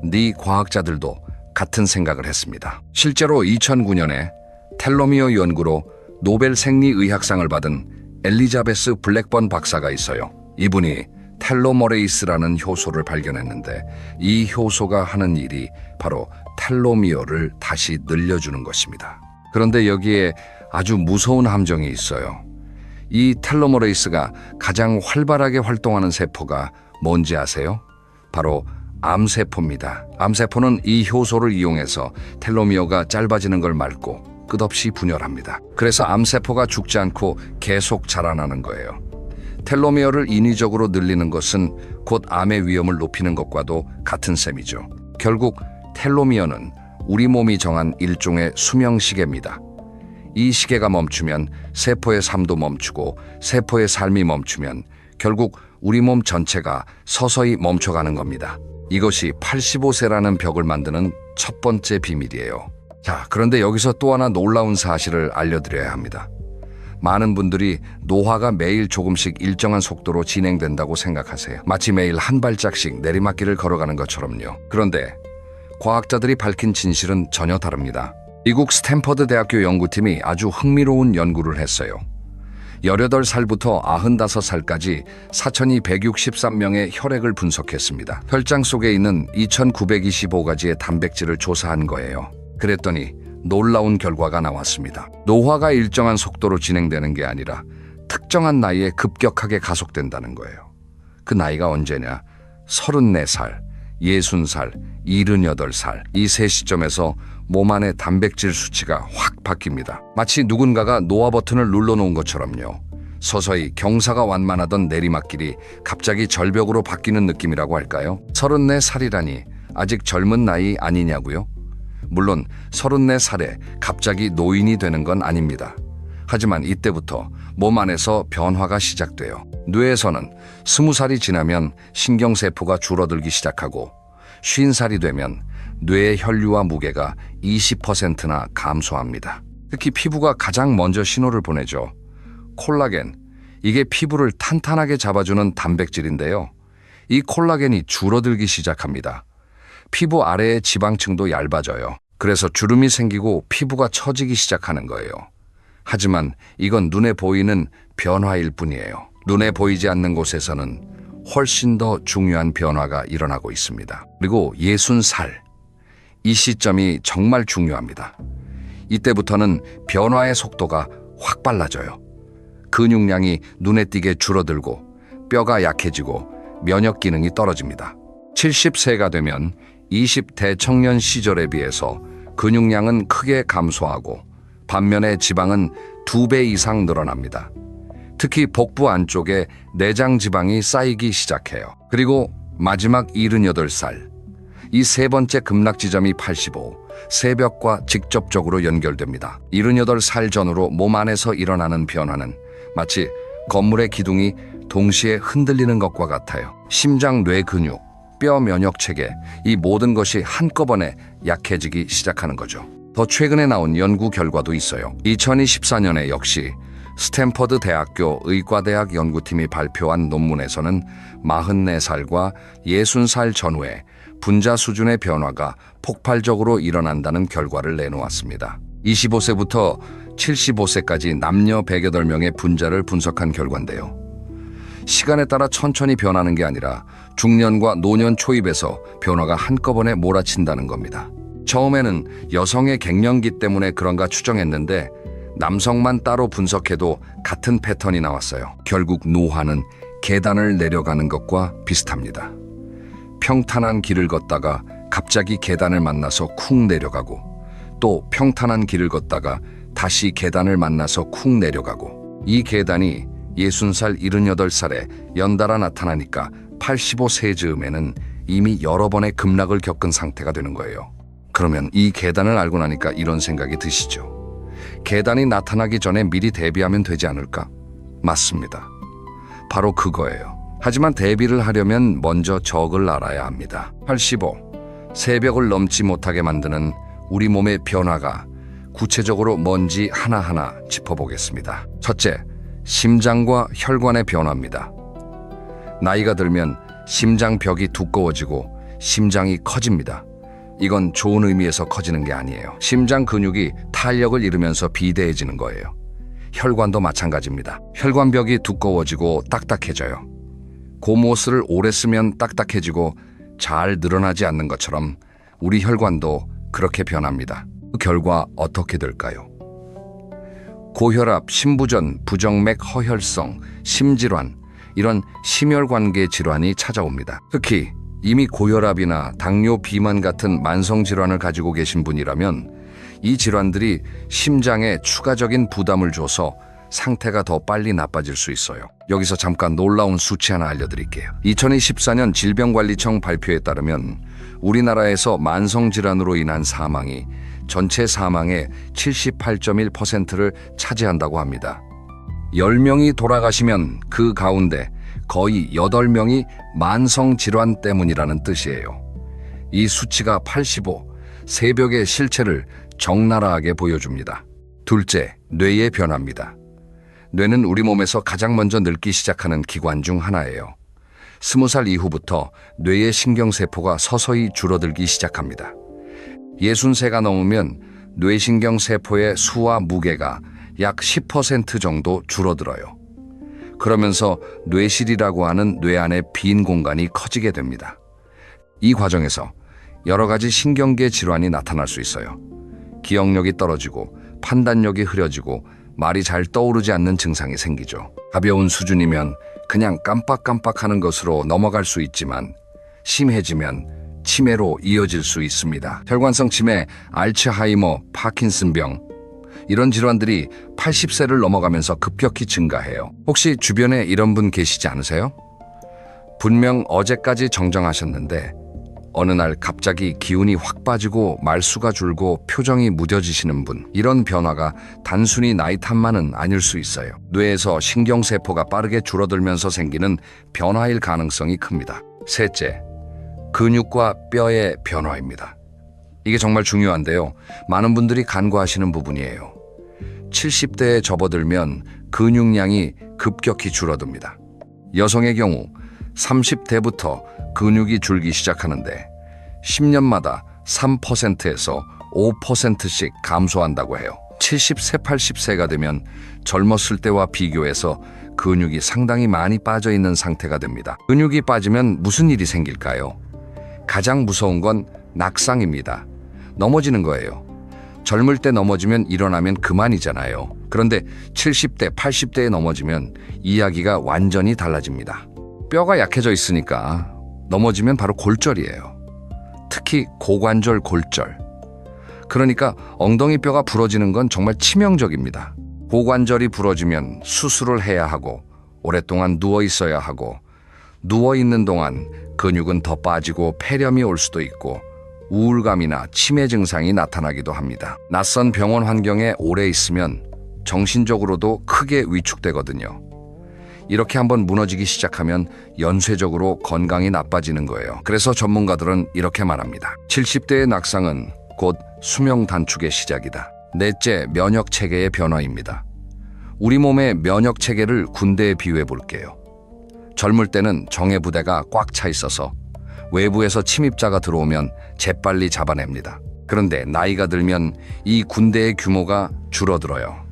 네 과학자들도 같은 생각을 했습니다. 실제로 2009년에 텔로미어 연구로 노벨 생리의학상을 받은 엘리자베스 블랙번 박사가 있어요. 이분이 텔로머레이스라는 효소를 발견했는데 이 효소가 하는 일이 바로 텔로미어를 다시 늘려주는 것입니다. 그런데 여기에 아주 무서운 함정이 있어요. 이 텔로머레이스가 가장 활발하게 활동하는 세포가 뭔지 아세요? 바로 암세포입니다. 암세포는 이 효소를 이용해서 텔로미어가 짧아지는 걸 막고 끝없이 분열합니다. 그래서 암세포가 죽지 않고 계속 자라나는 거예요. 텔로미어를 인위적으로 늘리는 것은 곧 암의 위험을 높이는 것과도 같은 셈이죠. 결국 텔로미어는 우리 몸이 정한 일종의 수명 시계입니다. 이 시계가 멈추면 세포의 삶도 멈추고 세포의 삶이 멈추면 결국 우리 몸 전체가 서서히 멈춰가는 겁니다. 이것이 85세라는 벽을 만드는 첫 번째 비밀이에요. 자, 그런데 여기서 또 하나 놀라운 사실을 알려드려야 합니다. 많은 분들이 노화가 매일 조금씩 일정한 속도로 진행된다고 생각하세요. 마치 매일 한 발짝씩 내리막길을 걸어가는 것처럼요. 그런데 과학자들이 밝힌 진실은 전혀 다릅니다. 미국 스탠퍼드 대학교 연구팀이 아주 흥미로운 연구를 했어요. 18살부터 95살까지 4,263명의 혈액을 분석했습니다. 혈장 속에 있는 2,925가지의 단백질을 조사한 거예요. 그랬더니 놀라운 결과가 나왔습니다. 노화가 일정한 속도로 진행되는 게 아니라 특정한 나이에 급격하게 가속된다는 거예요. 그 나이가 언제냐? 34살, 60살, 78살. 이 세 시점에서 몸 안의 단백질 수치가 확 바뀝니다. 마치 누군가가 노화 버튼을 눌러놓은 것처럼요. 서서히 경사가 완만하던 내리막길이 갑자기 절벽으로 바뀌는 느낌이라고 할까요? 34살이라니 아직 젊은 나이 아니냐고요? 물론 34살에 갑자기 노인이 되는 건 아닙니다. 하지만 이때부터 몸 안에서 변화가 시작돼요. 뇌에서는 20살이 지나면 신경세포가 줄어들기 시작하고 50살이 되면 뇌의 혈류와 무게가 20%나 감소합니다. 특히 피부가 가장 먼저 신호를 보내죠. 콜라겐, 이게 피부를 탄탄하게 잡아주는 단백질인데요. 이 콜라겐이 줄어들기 시작합니다. 피부 아래의 지방층도 얇아져요. 그래서 주름이 생기고 피부가 처지기 시작하는 거예요. 하지만 이건 눈에 보이는 변화일 뿐이에요. 눈에 보이지 않는 곳에서는 훨씬 더 중요한 변화가 일어나고 있습니다. 그리고 60살, 이 시점이 정말 중요합니다. 이때부터는 변화의 속도가 확 빨라져요. 근육량이 눈에 띄게 줄어들고 뼈가 약해지고 면역 기능이 떨어집니다. 70세가 되면 20대 청년 시절에 비해서 근육량은 크게 감소하고 반면에 지방은 2배 이상 늘어납니다. 특히 복부 안쪽에 내장 지방이 쌓이기 시작해요. 그리고 마지막 78살, 이 세 번째 급락 지점이 85, 새벽과 직접적으로 연결됩니다. 78살 전후로 몸 안에서 일어나는 변화는 마치 건물의 기둥이 동시에 흔들리는 것과 같아요. 심장, 뇌 근육, 뼈 면역 체계, 이 모든 것이 한꺼번에 약해지기 시작하는 거죠. 더 최근에 나온 연구 결과도 있어요. 2024년에 역시 스탠퍼드 대학교 의과대학 연구팀이 발표한 논문에서는 44살과 60살 전후에 분자 수준의 변화가 폭발적으로 일어난다는 결과를 내놓았습니다. 25세부터 75세까지 남녀 108명의 분자를 분석한 결과인데요. 시간에 따라 천천히 변하는 게 아니라 중년과 노년 초입에서 변화가 한꺼번에 몰아친다는 겁니다. 처음에는 여성의 갱년기 때문에 그런가 추정했는데 남성만 따로 분석해도 같은 패턴이 나왔어요. 결국 노화는 계단을 내려가는 것과 비슷합니다. 평탄한 길을 걷다가 갑자기 계단을 만나서 쿵 내려가고, 또 평탄한 길을 걷다가 다시 계단을 만나서 쿵 내려가고, 이 계단이 60살, 78살에 연달아 나타나니까 85세 즈음에는 이미 여러 번의 급락을 겪은 상태가 되는 거예요. 그러면 이 계단을 알고 나니까 이런 생각이 드시죠? 계단이 나타나기 전에 미리 대비하면 되지 않을까? 맞습니다. 바로 그거예요. 하지만 대비를 하려면 먼저 적을 알아야 합니다. 85. 새벽을 넘지 못하게 만드는 우리 몸의 변화가 구체적으로 뭔지 하나하나 짚어보겠습니다. 첫째, 심장과 혈관의 변화입니다. 나이가 들면 심장벽이 두꺼워지고 심장이 커집니다. 이건 좋은 의미에서 커지는 게 아니에요. 심장 근육이 탄력을 잃으면서 비대해지는 거예요. 혈관도 마찬가지입니다. 혈관벽이 두꺼워지고 딱딱해져요. 고무옷을 오래 쓰면 딱딱해지고 잘 늘어나지 않는 것처럼 우리 혈관도 그렇게 변합니다. 그 결과 어떻게 될까요? 고혈압, 심부전, 부정맥, 허혈성, 심질환, 이런 심혈관계 질환이 찾아옵니다. 특히 이미 고혈압이나 당뇨, 비만 같은 만성질환을 가지고 계신 분이라면 이 질환들이 심장에 추가적인 부담을 줘서 상태가 더 빨리 나빠질 수 있어요. 여기서 잠깐 놀라운 수치 하나 알려드릴게요. 2024년 질병관리청 발표에 따르면 우리나라에서 만성질환으로 인한 사망이 전체 사망의 78.1%를 차지한다고 합니다. 10명이 돌아가시면 그 가운데 거의 8명이 만성질환 때문이라는 뜻이에요. 이 수치가 85, 새벽의 실체를 적나라하게 보여줍니다. 둘째, 뇌의 변화입니다. 뇌는 우리 몸에서 가장 먼저 늙기 시작하는 기관 중 하나예요. 20살 이후부터 뇌의 신경세포가 서서히 줄어들기 시작합니다. 60세가 넘으면 뇌신경세포의 수와 무게가 약 10% 정도 줄어들어요. 그러면서 뇌실이라고 하는 뇌 안의 빈 공간이 커지게 됩니다. 이 과정에서 여러 가지 신경계 질환이 나타날 수 있어요. 기억력이 떨어지고 판단력이 흐려지고 말이 잘 떠오르지 않는 증상이 생기죠. 가벼운 수준이면 그냥 깜빡깜빡하는 것으로 넘어갈 수 있지만 심해지면 치매로 이어질 수 있습니다. 혈관성 치매, 알츠하이머, 파킨슨병, 이런 질환들이 80세를 넘어가면서 급격히 증가해요. 혹시 주변에 이런 분 계시지 않으세요? 분명 어제까지 정정하셨는데 어느 날 갑자기 기운이 확 빠지고 말수가 줄고 표정이 무뎌지시는 분. 이런 변화가 단순히 나이 탓만은 아닐 수 있어요. 뇌에서 신경세포가 빠르게 줄어들면서 생기는 변화일 가능성이 큽니다. 셋째, 근육과 뼈의 변화입니다. 이게 정말 중요한데요. 많은 분들이 간과하시는 부분이에요. 70대에 접어들면 근육량이 급격히 줄어듭니다. 여성의 경우 30대부터 근육이 줄기 시작하는데 10년마다 3%에서 5%씩 감소한다고 해요. 70세, 80세가 되면 젊었을 때와 비교해서 근육이 상당히 많이 빠져 있는 상태가 됩니다. 근육이 빠지면 무슨 일이 생길까요? 가장 무서운 건 낙상입니다. 넘어지는 거예요. 젊을 때 넘어지면 일어나면 그만이잖아요. 그런데 70대, 80대에 넘어지면 이야기가 완전히 달라집니다. 뼈가 약해져 있으니까 넘어지면 바로 골절이에요. 특히 고관절 골절. 그러니까 엉덩이 뼈가 부러지는 건 정말 치명적입니다. 고관절이 부러지면 수술을 해야 하고 오랫동안 누워 있어야 하고 누워 있는 동안 근육은 더 빠지고 폐렴이 올 수도 있고 우울감이나 치매 증상이 나타나기도 합니다. 낯선 병원 환경에 오래 있으면 정신적으로도 크게 위축되거든요. 이렇게 한번 무너지기 시작하면 연쇄적으로 건강이 나빠지는 거예요. 그래서 전문가들은 이렇게 말합니다. 70대의 낙상은 곧 수명 단축의 시작이다. 넷째, 면역 체계의 변화입니다. 우리 몸의 면역 체계를 군대에 비유해 볼게요. 젊을 때는 정예 부대가 꽉 차 있어서 외부에서 침입자가 들어오면 재빨리 잡아냅니다. 그런데 나이가 들면 이 군대의 규모가 줄어들어요.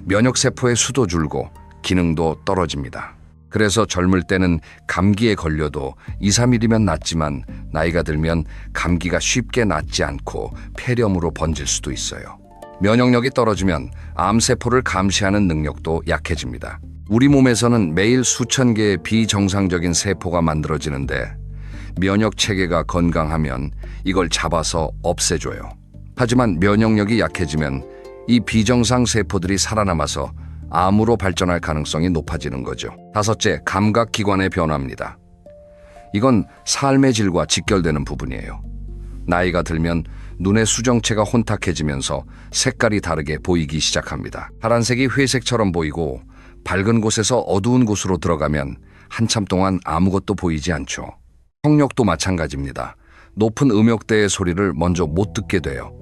면역세포의 수도 줄고 기능도 떨어집니다. 그래서 젊을 때는 감기에 걸려도 2, 3일이면 낫지만 나이가 들면 감기가 쉽게 낫지 않고 폐렴으로 번질 수도 있어요. 면역력이 떨어지면 암세포를 감시하는 능력도 약해집니다. 우리 몸에서는 매일 수천 개의 비정상적인 세포가 만들어지는데 면역 체계가 건강하면 이걸 잡아서 없애줘요. 하지만 면역력이 약해지면 이 비정상 세포들이 살아남아서 암으로 발전할 가능성이 높아지는 거죠. 다섯째, 감각기관의 변화입니다. 이건 삶의 질과 직결되는 부분이에요. 나이가 들면 눈의 수정체가 혼탁해지면서 색깔이 다르게 보이기 시작합니다. 파란색이 회색처럼 보이고 밝은 곳에서 어두운 곳으로 들어가면 한참 동안 아무것도 보이지 않죠. 청력도 마찬가지입니다. 높은 음역대의 소리를 먼저 못 듣게 돼요.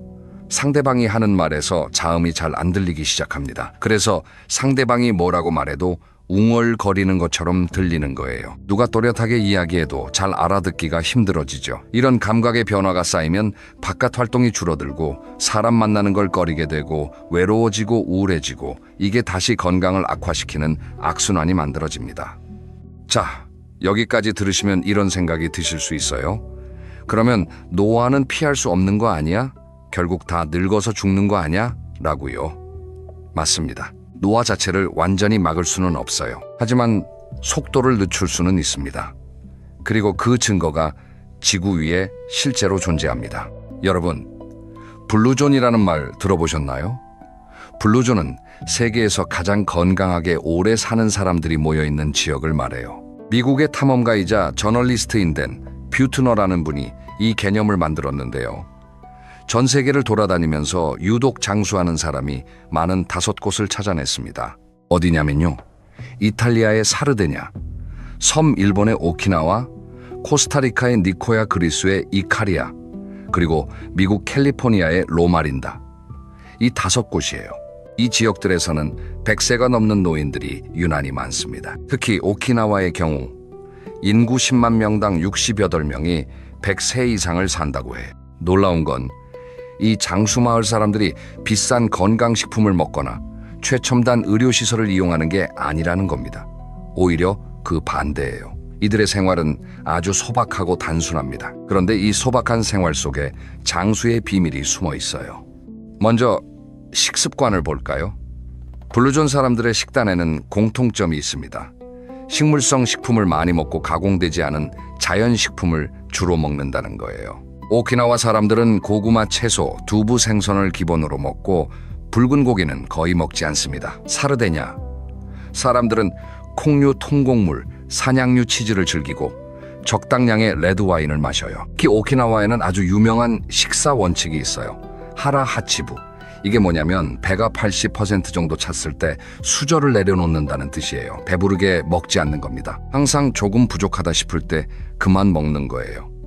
상대방이 하는 말에서 자음이 잘 안 들리기 시작합니다. 그래서 상대방이 뭐라고 말해도 웅얼거리는 것처럼 들리는 거예요. 누가 또렷하게 이야기해도 잘 알아듣기가 힘들어지죠. 이런 감각의 변화가 쌓이면 바깥 활동이 줄어들고 사람 만나는 걸 꺼리게 되고 외로워지고 우울해지고 이게 다시 건강을 악화시키는 악순환이 만들어집니다. 자, 여기까지 들으시면 이런 생각이 드실 수 있어요. 그러면 노화는 피할 수 없는 거 아니야? 결국 다 늙어서 죽는 거 아니야? 라고요. 맞습니다. 노화 자체를 완전히 막을 수는 없어요. 하지만 속도를 늦출 수는 있습니다. 그리고 그 증거가 지구 위에 실제로 존재합니다. 여러분, 블루존이라는 말 들어보셨나요? 블루존은 세계에서 가장 건강하게 오래 사는 사람들이 모여있는 지역을 말해요. 미국의 탐험가이자 저널리스트인 댄 뷰트너라는 분이 이 개념을 만들었는데요. 전 세계를 돌아다니면서 유독 장수하는 사람이 많은 5곳을 찾아냈습니다. 어디냐면요. 이탈리아의 사르데냐, 섬 일본의 오키나와, 코스타리카의 니코야 그리스의 이카리아, 그리고 미국 캘리포니아의 로마린다. 이 5곳이에요. 이 지역들에서는 100세가 넘는 노인들이 유난히 많습니다. 특히 오키나와의 경우 인구 10만 명당 68명이 100세 이상을 산다고 해요. 놀라운 건 이 장수마을 사람들이 비싼 건강식품을 먹거나 최첨단 의료시설을 이용하는 게 아니라는 겁니다. 오히려 그 반대예요. 이들의 생활은 아주 소박하고 단순합니다. 그런데 이 소박한 생활 속에 장수의 비밀이 숨어 있어요. 먼저 식습관을 볼까요? 블루존 사람들의 식단에는 공통점이 있습니다. 식물성 식품을 많이 먹고 가공되지 않은 자연식품을 주로 먹는다는 거예요. 오키나와 사람들은 고구마, 채소, 두부, 생선을 기본으로 먹고 붉은 고기는 거의 먹지 않습니다. 사르데냐 사람들은 콩류, 통곡물, 산양류 치즈를 즐기고 적당량의 레드와인을 마셔요. 특히 오키나와에는 아주 유명한 식사 원칙이 있어요. 하라 하치부. 이게 뭐냐면 배가 80% 정도 찼을 때 수저를 내려놓는다는 뜻이에요. 배부르게 먹지 않는 겁니다. 항상 조금 부족하다 싶을 때 그만 먹는 거예요.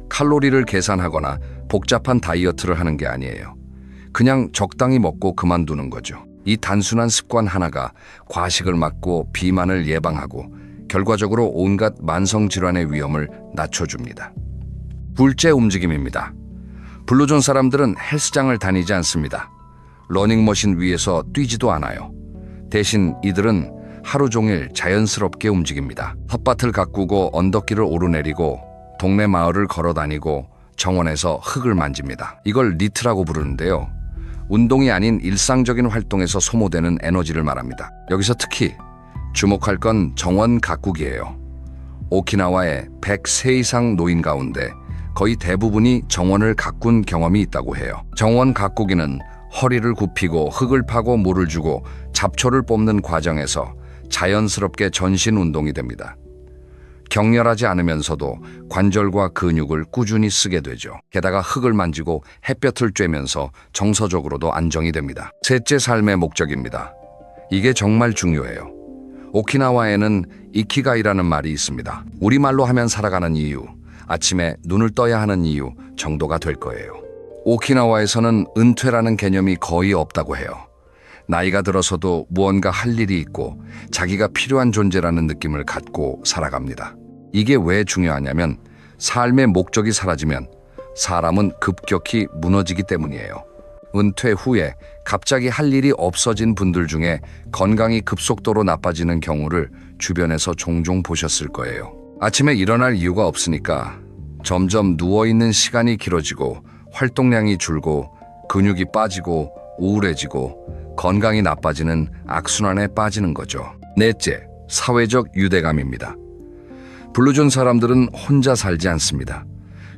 칼로리를 계산하거나 복잡한 다이어트를 하는 게 아니에요. 그냥 적당히 먹고 그만두는 거죠. 이 단순한 습관 하나가 과식을 막고 비만을 예방하고 결과적으로 온갖 만성질환의 위험을 낮춰줍니다. 둘째, 움직임입니다. 블루존 사람들은 헬스장을 다니지 않습니다. 러닝머신 위에서 뛰지도 않아요. 대신 이들은 하루 종일 자연스럽게 움직입니다. 텃밭을 가꾸고 언덕길을 오르내리고 동네 마을을 걸어다니고 정원에서 흙을 만집니다. 이걸 니트라고 부르는데요. 운동이 아닌 일상적인 활동에서 소모되는 에너지를 말합니다. 여기서 특히 주목할 건 정원 가꾸기예요. 오키나와의 100세 이상 노인 가운데 거의 대부분이 정원을 가꾼 경험이 있다고 해요. 정원 가꾸기는 허리를 굽히고 흙을 파고 물을 주고 잡초를 뽑는 과정에서 자연스럽게 전신 운동이 됩니다. 격렬하지 않으면서도 관절과 근육을 꾸준히 쓰게 되죠. 게다가 흙을 만지고 햇볕을 쬐면서 정서적으로도 안정이 됩니다. 셋째, 삶의 목적입니다. 이게 정말 중요해요. 오키나와에는 이키가이라는 말이 있습니다. 우리말로 하면 살아가는 이유, 아침에 눈을 떠야 하는 이유 정도가 될 거예요. 오키나와에서는 은퇴라는 개념이 거의 없다고 해요. 나이가 들어서도 무언가 할 일이 있고 자기가 필요한 존재라는 느낌을 갖고 살아갑니다. 이게 왜 중요하냐면 삶의 목적이 사라지면 사람은 급격히 무너지기 때문이에요. 은퇴 후에 갑자기 할 일이 없어진 분들 중에 건강이 급속도로 나빠지는 경우를 주변에서 종종 보셨을 거예요. 아침에 일어날 이유가 없으니까 점점 누워있는 시간이 길어지고 활동량이 줄고 근육이 빠지고 우울해지고 건강이 나빠지는 악순환에 빠지는 거죠. 넷째, 사회적 유대감입니다. 블루존 사람들은 혼자 살지 않습니다.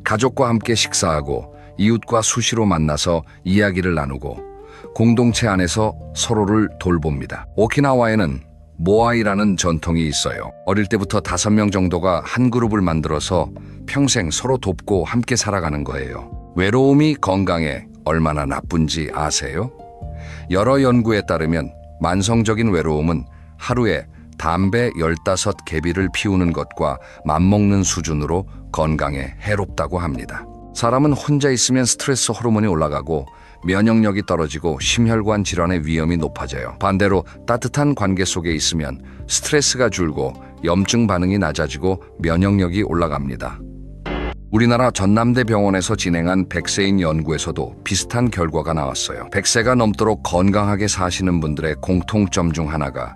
가족과 함께 식사하고 이웃과 수시로 만나서 이야기를 나누고 공동체 안에서 서로를 돌봅니다. 오키나와에는 모아이라는 전통이 있어요. 어릴 때부터 5명 정도가 한 그룹을 만들어서 평생 서로 돕고 함께 살아가는 거예요. 외로움이 건강에 얼마나 나쁜지 아세요? 여러 연구에 따르면 만성적인 외로움은 하루에 담배 15개비를 피우는 것과 맞먹는 수준으로 건강에 해롭다고 합니다. 사람은 혼자 있으면 스트레스 호르몬이 올라가고 면역력이 떨어지고 심혈관 질환의 위험이 높아져요. 반대로 따뜻한 관계 속에 있으면 스트레스가 줄고 염증 반응이 낮아지고 면역력이 올라갑니다. 우리나라 전남대병원에서 진행한 100세인 연구에서도 비슷한 결과가 나왔어요. 100세가 넘도록 건강하게 사시는 분들의 공통점 중 하나가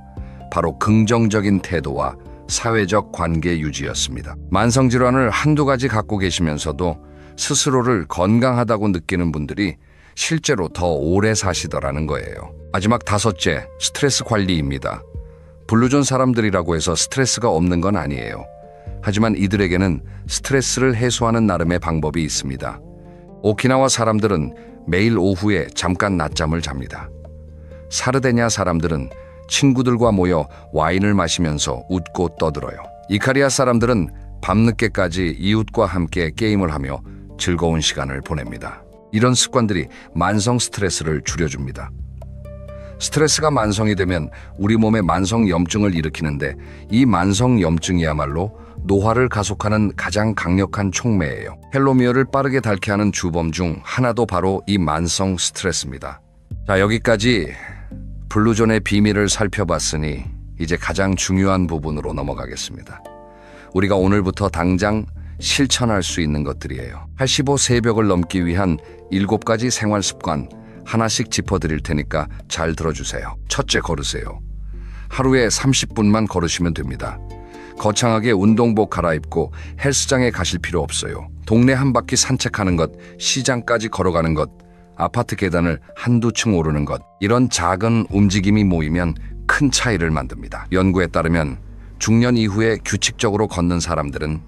바로 긍정적인 태도와 사회적 관계 유지였습니다. 만성질환을 한두 가지 갖고 계시면서도 스스로를 건강하다고 느끼는 분들이 실제로 더 오래 사시더라는 거예요. 마지막 5째, 스트레스 관리입니다. 블루존 사람들이라고 해서 스트레스가 없는 건 아니에요. 하지만 이들에게는 스트레스를 해소하는 나름의 방법이 있습니다. 오키나와 사람들은 매일 오후에 잠깐 낮잠을 잡니다. 사르데냐 사람들은 친구들과 모여 와인을 마시면서 웃고 떠들어요. 이카리아 사람들은 밤늦게까지 이웃과 함께 게임을 하며 즐거운 시간을 보냅니다. 이런 습관들이 만성 스트레스를 줄여줍니다. 스트레스가 만성이 되면 우리 몸에 만성 염증을 일으키는데 이 만성 염증이야말로 노화를 가속하는 가장 강력한 촉매예요. 텔로미어를 빠르게 닳게 하는 주범 중 하나도 바로 이 만성 스트레스입니다. 자, 여기까지 블루존의 비밀을 살펴봤으니 이제 가장 중요한 부분으로 넘어가겠습니다. 우리가 오늘부터 당장 실천할 수 있는 것들이에요. 85 새벽을 넘기 위한 7가지 생활 습관 하나씩 짚어드릴 테니까 잘 들어주세요. 첫째, 걸으세요. 하루에 30분만 걸으시면 됩니다. 거창하게 운동복 갈아입고 헬스장에 가실 필요 없어요. 동네 한 바퀴 산책하는 것, 시장까지 걸어가는 것, 아파트 계단을 한두 층 오르는 것, 이런 작은 움직임이 모이면 큰 차이를 만듭니다. 연구에 따르면 중년 이후에 규칙적으로 걷는 사람들은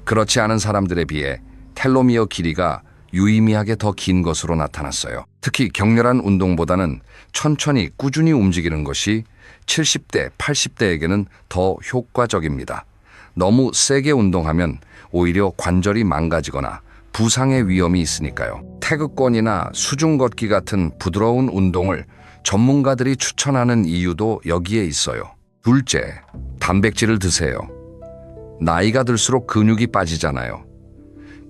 그렇지 않은 사람들에 비해 텔로미어 길이가 유의미하게 더 긴 것으로 나타났어요. 특히 격렬한 운동보다는 천천히 꾸준히 움직이는 것이 70대, 80대에게는 더 효과적입니다. 너무 세게 운동하면 오히려 관절이 망가지거나 부상의 위험이 있으니까요. 태극권이나 수중 걷기 같은 부드러운 운동을 전문가들이 추천하는 이유도 여기에 있어요. 둘째, 단백질을 드세요. 나이가 들수록 근육이 빠지잖아요.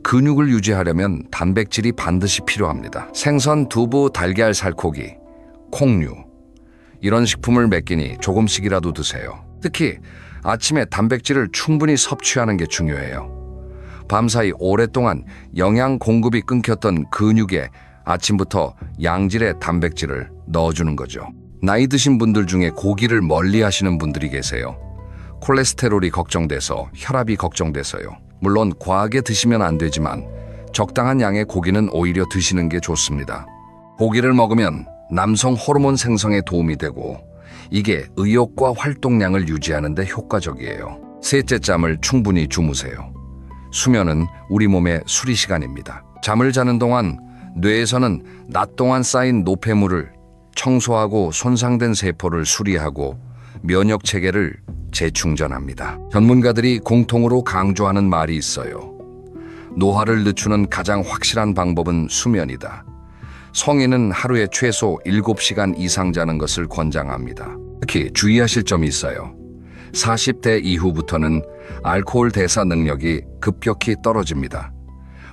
근육을 유지하려면 단백질이 반드시 필요합니다. 생선, 두부, 달걀, 살코기, 콩류 이런 식품을 몇 끼니 조금씩이라도 드세요. 특히 아침에 단백질을 충분히 섭취하는 게 중요해요. 밤사이 오랫동안 영양 공급이 끊겼던 근육에 아침부터 양질의 단백질을 넣어주는 거죠. 나이 드신 분들 중에 고기를 멀리 하시는 분들이 계세요. 콜레스테롤이 걱정돼서, 혈압이 걱정돼서요. 물론 과하게 드시면 안 되지만 적당한 양의 고기는 오히려 드시는 게 좋습니다. 고기를 먹으면 남성 호르몬 생성에 도움이 되고 이게 의욕과 활동량을 유지하는 데 효과적이에요. 셋째, 잠을 충분히 주무세요. 수면은 우리 몸의 수리 시간입니다. 잠을 자는 동안 뇌에서는 낮 동안 쌓인 노폐물을 청소하고 손상된 세포를 수리하고 면역 체계를 재충전합니다. 전문가들이 공통으로 강조하는 말이 있어요. 노화를 늦추는 가장 확실한 방법은 수면이다. 성인은 하루에 최소 7시간 이상 자는 것을 권장합니다. 특히 주의하실 점이 있어요. 40대 이후부터는 알코올 대사 능력이 급격히 떨어집니다.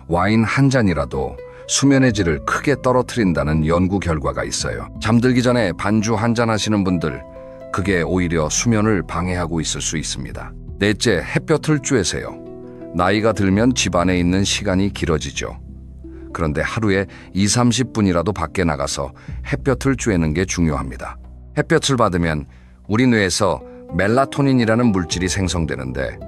와인 한 잔이라도 수면의 질을 크게 떨어뜨린다는 연구 결과가 있어요. 잠들기 전에 반주 한 잔 하시는 분들, 그게 오히려 수면을 방해하고 있을 수 있습니다. 넷째, 햇볕을 쬐세요. 나이가 들면 집 안에 있는 시간이 길어지죠. 그런데 하루에 2, 30분이라도 밖에 나가서 햇볕을 쬐는 게 중요합니다. 햇볕을 받으면 우리 뇌에서 멜라토닌이라는 물질이 생성되는데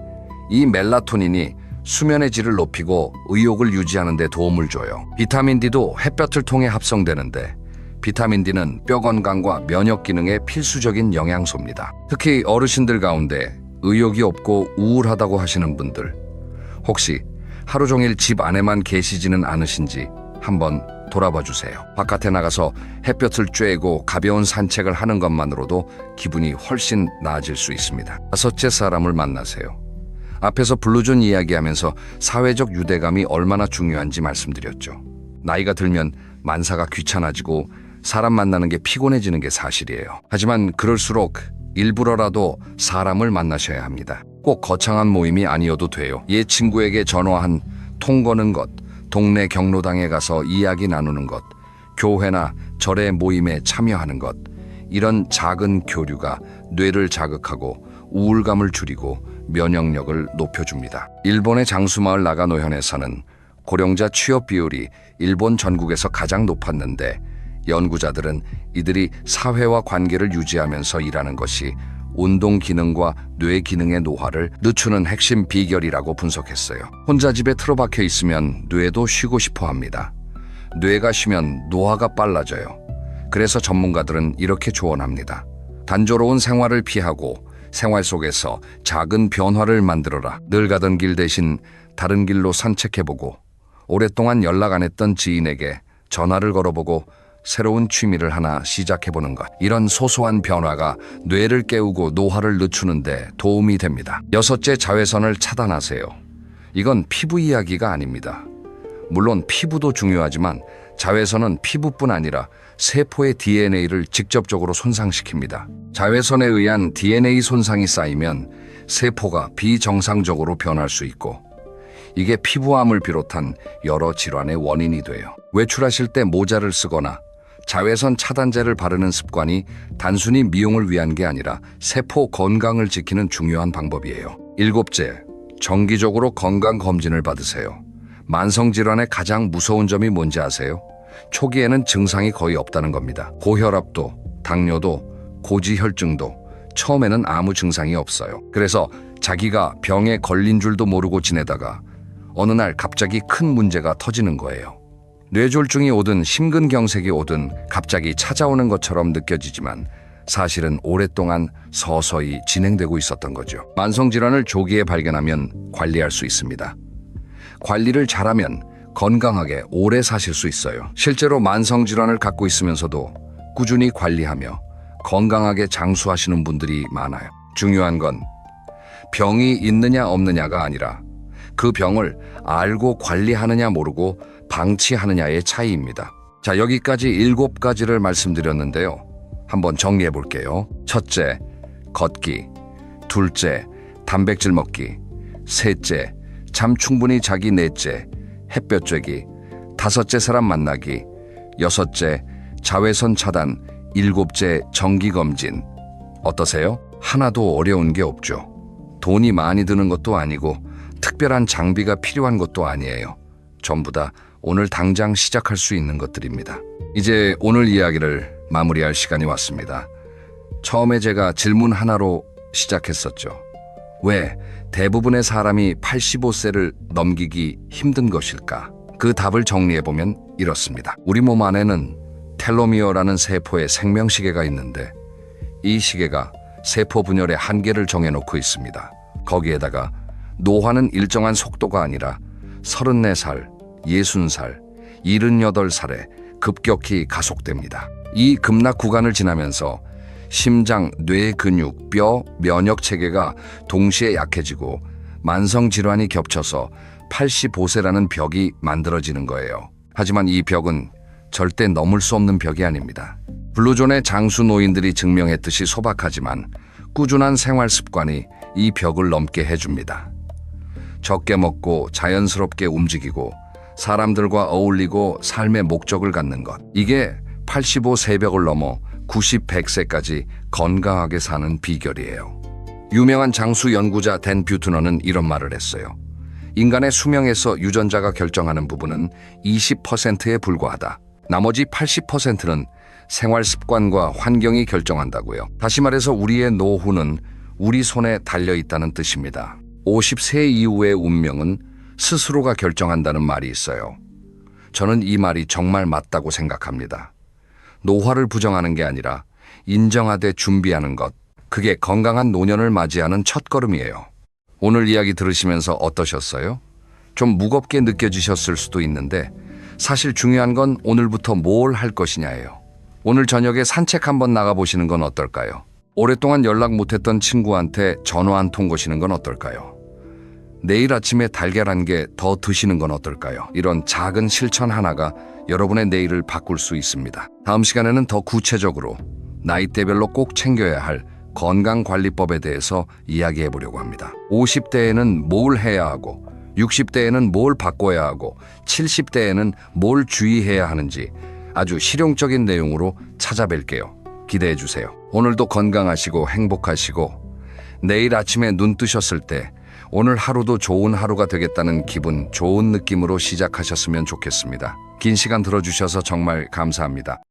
이 멜라토닌이 수면의 질을 높이고 의욕을 유지하는 데 도움을 줘요. 비타민 D도 햇볕을 통해 합성되는데 비타민 D는 뼈 건강과 면역 기능에 필수적인 영양소입니다. 특히 어르신들 가운데 의욕이 없고 우울하다고 하시는 분들, 혹시 하루 종일 집 안에만 계시지는 않으신지 한번 돌아봐 주세요. 바깥에 나가서 햇볕을 쬐고 가벼운 산책을 하는 것만으로도 기분이 훨씬 나아질 수 있습니다. 다섯째, 사람을 만나세요. 앞에서 블루존 이야기하면서 사회적 유대감이 얼마나 중요한지 말씀드렸죠. 나이가 들면 만사가 귀찮아지고 사람 만나는 게 피곤해지는 게 사실이에요. 하지만 그럴수록 일부러라도 사람을 만나셔야 합니다. 꼭 거창한 모임이 아니어도 돼요. 옛 친구에게 전화한 통 거는 것, 동네 경로당에 가서 이야기 나누는 것, 교회나 절의 모임에 참여하는 것, 이런 작은 교류가 뇌를 자극하고 우울감을 줄이고 면역력을 높여줍니다. 일본의 장수마을 나가노현에서는 고령자 취업 비율이 일본 전국에서 가장 높았는데 연구자들은 이들이 사회와 관계를 유지하면서 일하는 것이 운동 기능과 뇌 기능의 노화를 늦추는 핵심 비결이라고 분석했어요. 혼자 집에 틀어박혀 있으면 뇌도 쉬고 싶어 합니다. 뇌가 쉬면 노화가 빨라져요. 그래서 전문가들은 이렇게 조언합니다. 단조로운 생활을 피하고 생활 속에서 작은 변화를 만들어라. 늘 가던 길 대신 다른 길로 산책해보고 오랫동안 연락 안 했던 지인에게 전화를 걸어보고 새로운 취미를 하나 시작해보는 것. 이런 소소한 변화가 뇌를 깨우고 노화를 늦추는데 도움이 됩니다. 여섯째, 자외선을 차단하세요. 이건 피부 이야기가 아닙니다. 물론 피부도 중요하지만 자외선은 피부뿐 아니라 세포의 DNA를 직접적으로 손상시킵니다. 자외선에 의한 DNA 손상이 쌓이면 세포가 비정상적으로 변할 수 있고 이게 피부암을 비롯한 여러 질환의 원인이 돼요. 외출하실 때 모자를 쓰거나 자외선 차단제를 바르는 습관이 단순히 미용을 위한 게 아니라 세포 건강을 지키는 중요한 방법이에요. 일곱째, 정기적으로 건강검진을 받으세요. 만성질환의 가장 무서운 점이 뭔지 아세요? 초기에는 증상이 거의 없다는 겁니다. 고혈압도, 당뇨도, 고지혈증도 처음에는 아무 증상이 없어요. 그래서 자기가 병에 걸린 줄도 모르고 지내다가 어느 날 갑자기 큰 문제가 터지는 거예요. 뇌졸중이 오든 심근경색이 오든 갑자기 찾아오는 것처럼 느껴지지만 사실은 오랫동안 서서히 진행되고 있었던 거죠. 만성질환을 조기에 발견하면 관리할 수 있습니다. 관리를 잘하면 건강하게 오래 사실 수 있어요. 실제로 만성질환을 갖고 있으면서도 꾸준히 관리하며 건강하게 장수하시는 분들이 많아요. 중요한 건 병이 있느냐 없느냐가 아니라 그 병을 알고 관리하느냐 모르고 방치하느냐의 차이입니다. 자, 여기까지 7가지를 말씀드렸는데요. 한번 정리해 볼게요. 첫째, 걷기. 둘째, 단백질 먹기. 셋째, 잠 충분히 자기. 넷째, 햇볕 쬐기. 다섯째, 사람 만나기. 여섯째, 자외선 차단. 일곱째, 정기검진. 어떠세요? 하나도 어려운 게 없죠. 돈이 많이 드는 것도 아니고 특별한 장비가 필요한 것도 아니에요. 전부 다 오늘 당장 시작할 수 있는 것들입니다. 이제 오늘 이야기를 마무리할 시간이 왔습니다. 처음에 제가 질문 하나로 시작했었죠. 왜 대부분의 사람이 85세를 넘기기 힘든 것일까? 그 답을 정리해보면 이렇습니다. 우리 몸 안에는 텔로미어라는 세포의 생명시계가 있는데 이 시계가 세포 분열의 한계를 정해놓고 있습니다. 거기에다가 노화는 일정한 속도가 아니라 34살, 60살, 78살에 급격히 가속됩니다. 이 급락 구간을 지나면서 심장, 뇌 근육, 뼈, 면역 체계가 동시에 약해지고 만성 질환이 겹쳐서 85세라는 벽이 만들어지는 거예요. 하지만 이 벽은 절대 넘을 수 없는 벽이 아닙니다. 블루존의 장수 노인들이 증명했듯이 소박하지만 꾸준한 생활 습관이 이 벽을 넘게 해줍니다. 적게 먹고 자연스럽게 움직이고 사람들과 어울리고 삶의 목적을 갖는 것. 이게 85 세벽을 넘어 90, 100세까지 건강하게 사는 비결이에요. 유명한 장수 연구자 댄 뷰트너는 이런 말을 했어요. 인간의 수명에서 유전자가 결정하는 부분은 20%에 불과하다. 나머지 80%는 생활 습관과 환경이 결정한다고요. 다시 말해서 우리의 노후는 우리 손에 달려 있다는 뜻입니다. 50세 이후의 운명은 스스로가 결정한다는 말이 있어요. 저는 이 말이 정말 맞다고 생각합니다. 노화를 부정하는 게 아니라 인정하되 준비하는 것, 그게 건강한 노년을 맞이하는 첫걸음이에요. 오늘 이야기 들으시면서 어떠셨어요? 좀 무겁게 느껴지셨을 수도 있는데 사실 중요한 건 오늘부터 뭘 할 것이냐예요. 오늘 저녁에 산책 한번 나가보시는 건 어떨까요? 오랫동안 연락 못했던 친구한테 전화 한 통 거시는 건 어떨까요? 내일 아침에 달걀 한 개 더 드시는 건 어떨까요? 이런 작은 실천 하나가 여러분의 내일을 바꿀 수 있습니다. 다음 시간에는 더 구체적으로 나이대별로 꼭 챙겨야 할 건강관리법에 대해서 이야기해 보려고 합니다. 50대에는 뭘 해야 하고 60대에는 뭘 바꿔야 하고 70대에는 뭘 주의해야 하는지 아주 실용적인 내용으로 찾아뵐게요. 기대해 주세요. 오늘도 건강하시고 행복하시고 내일 아침에 눈 뜨셨을 때 오늘 하루도 좋은 하루가 되겠다는 기분 좋은 느낌으로 시작하셨으면 좋겠습니다. 긴 시간 들어주셔서 정말 감사합니다.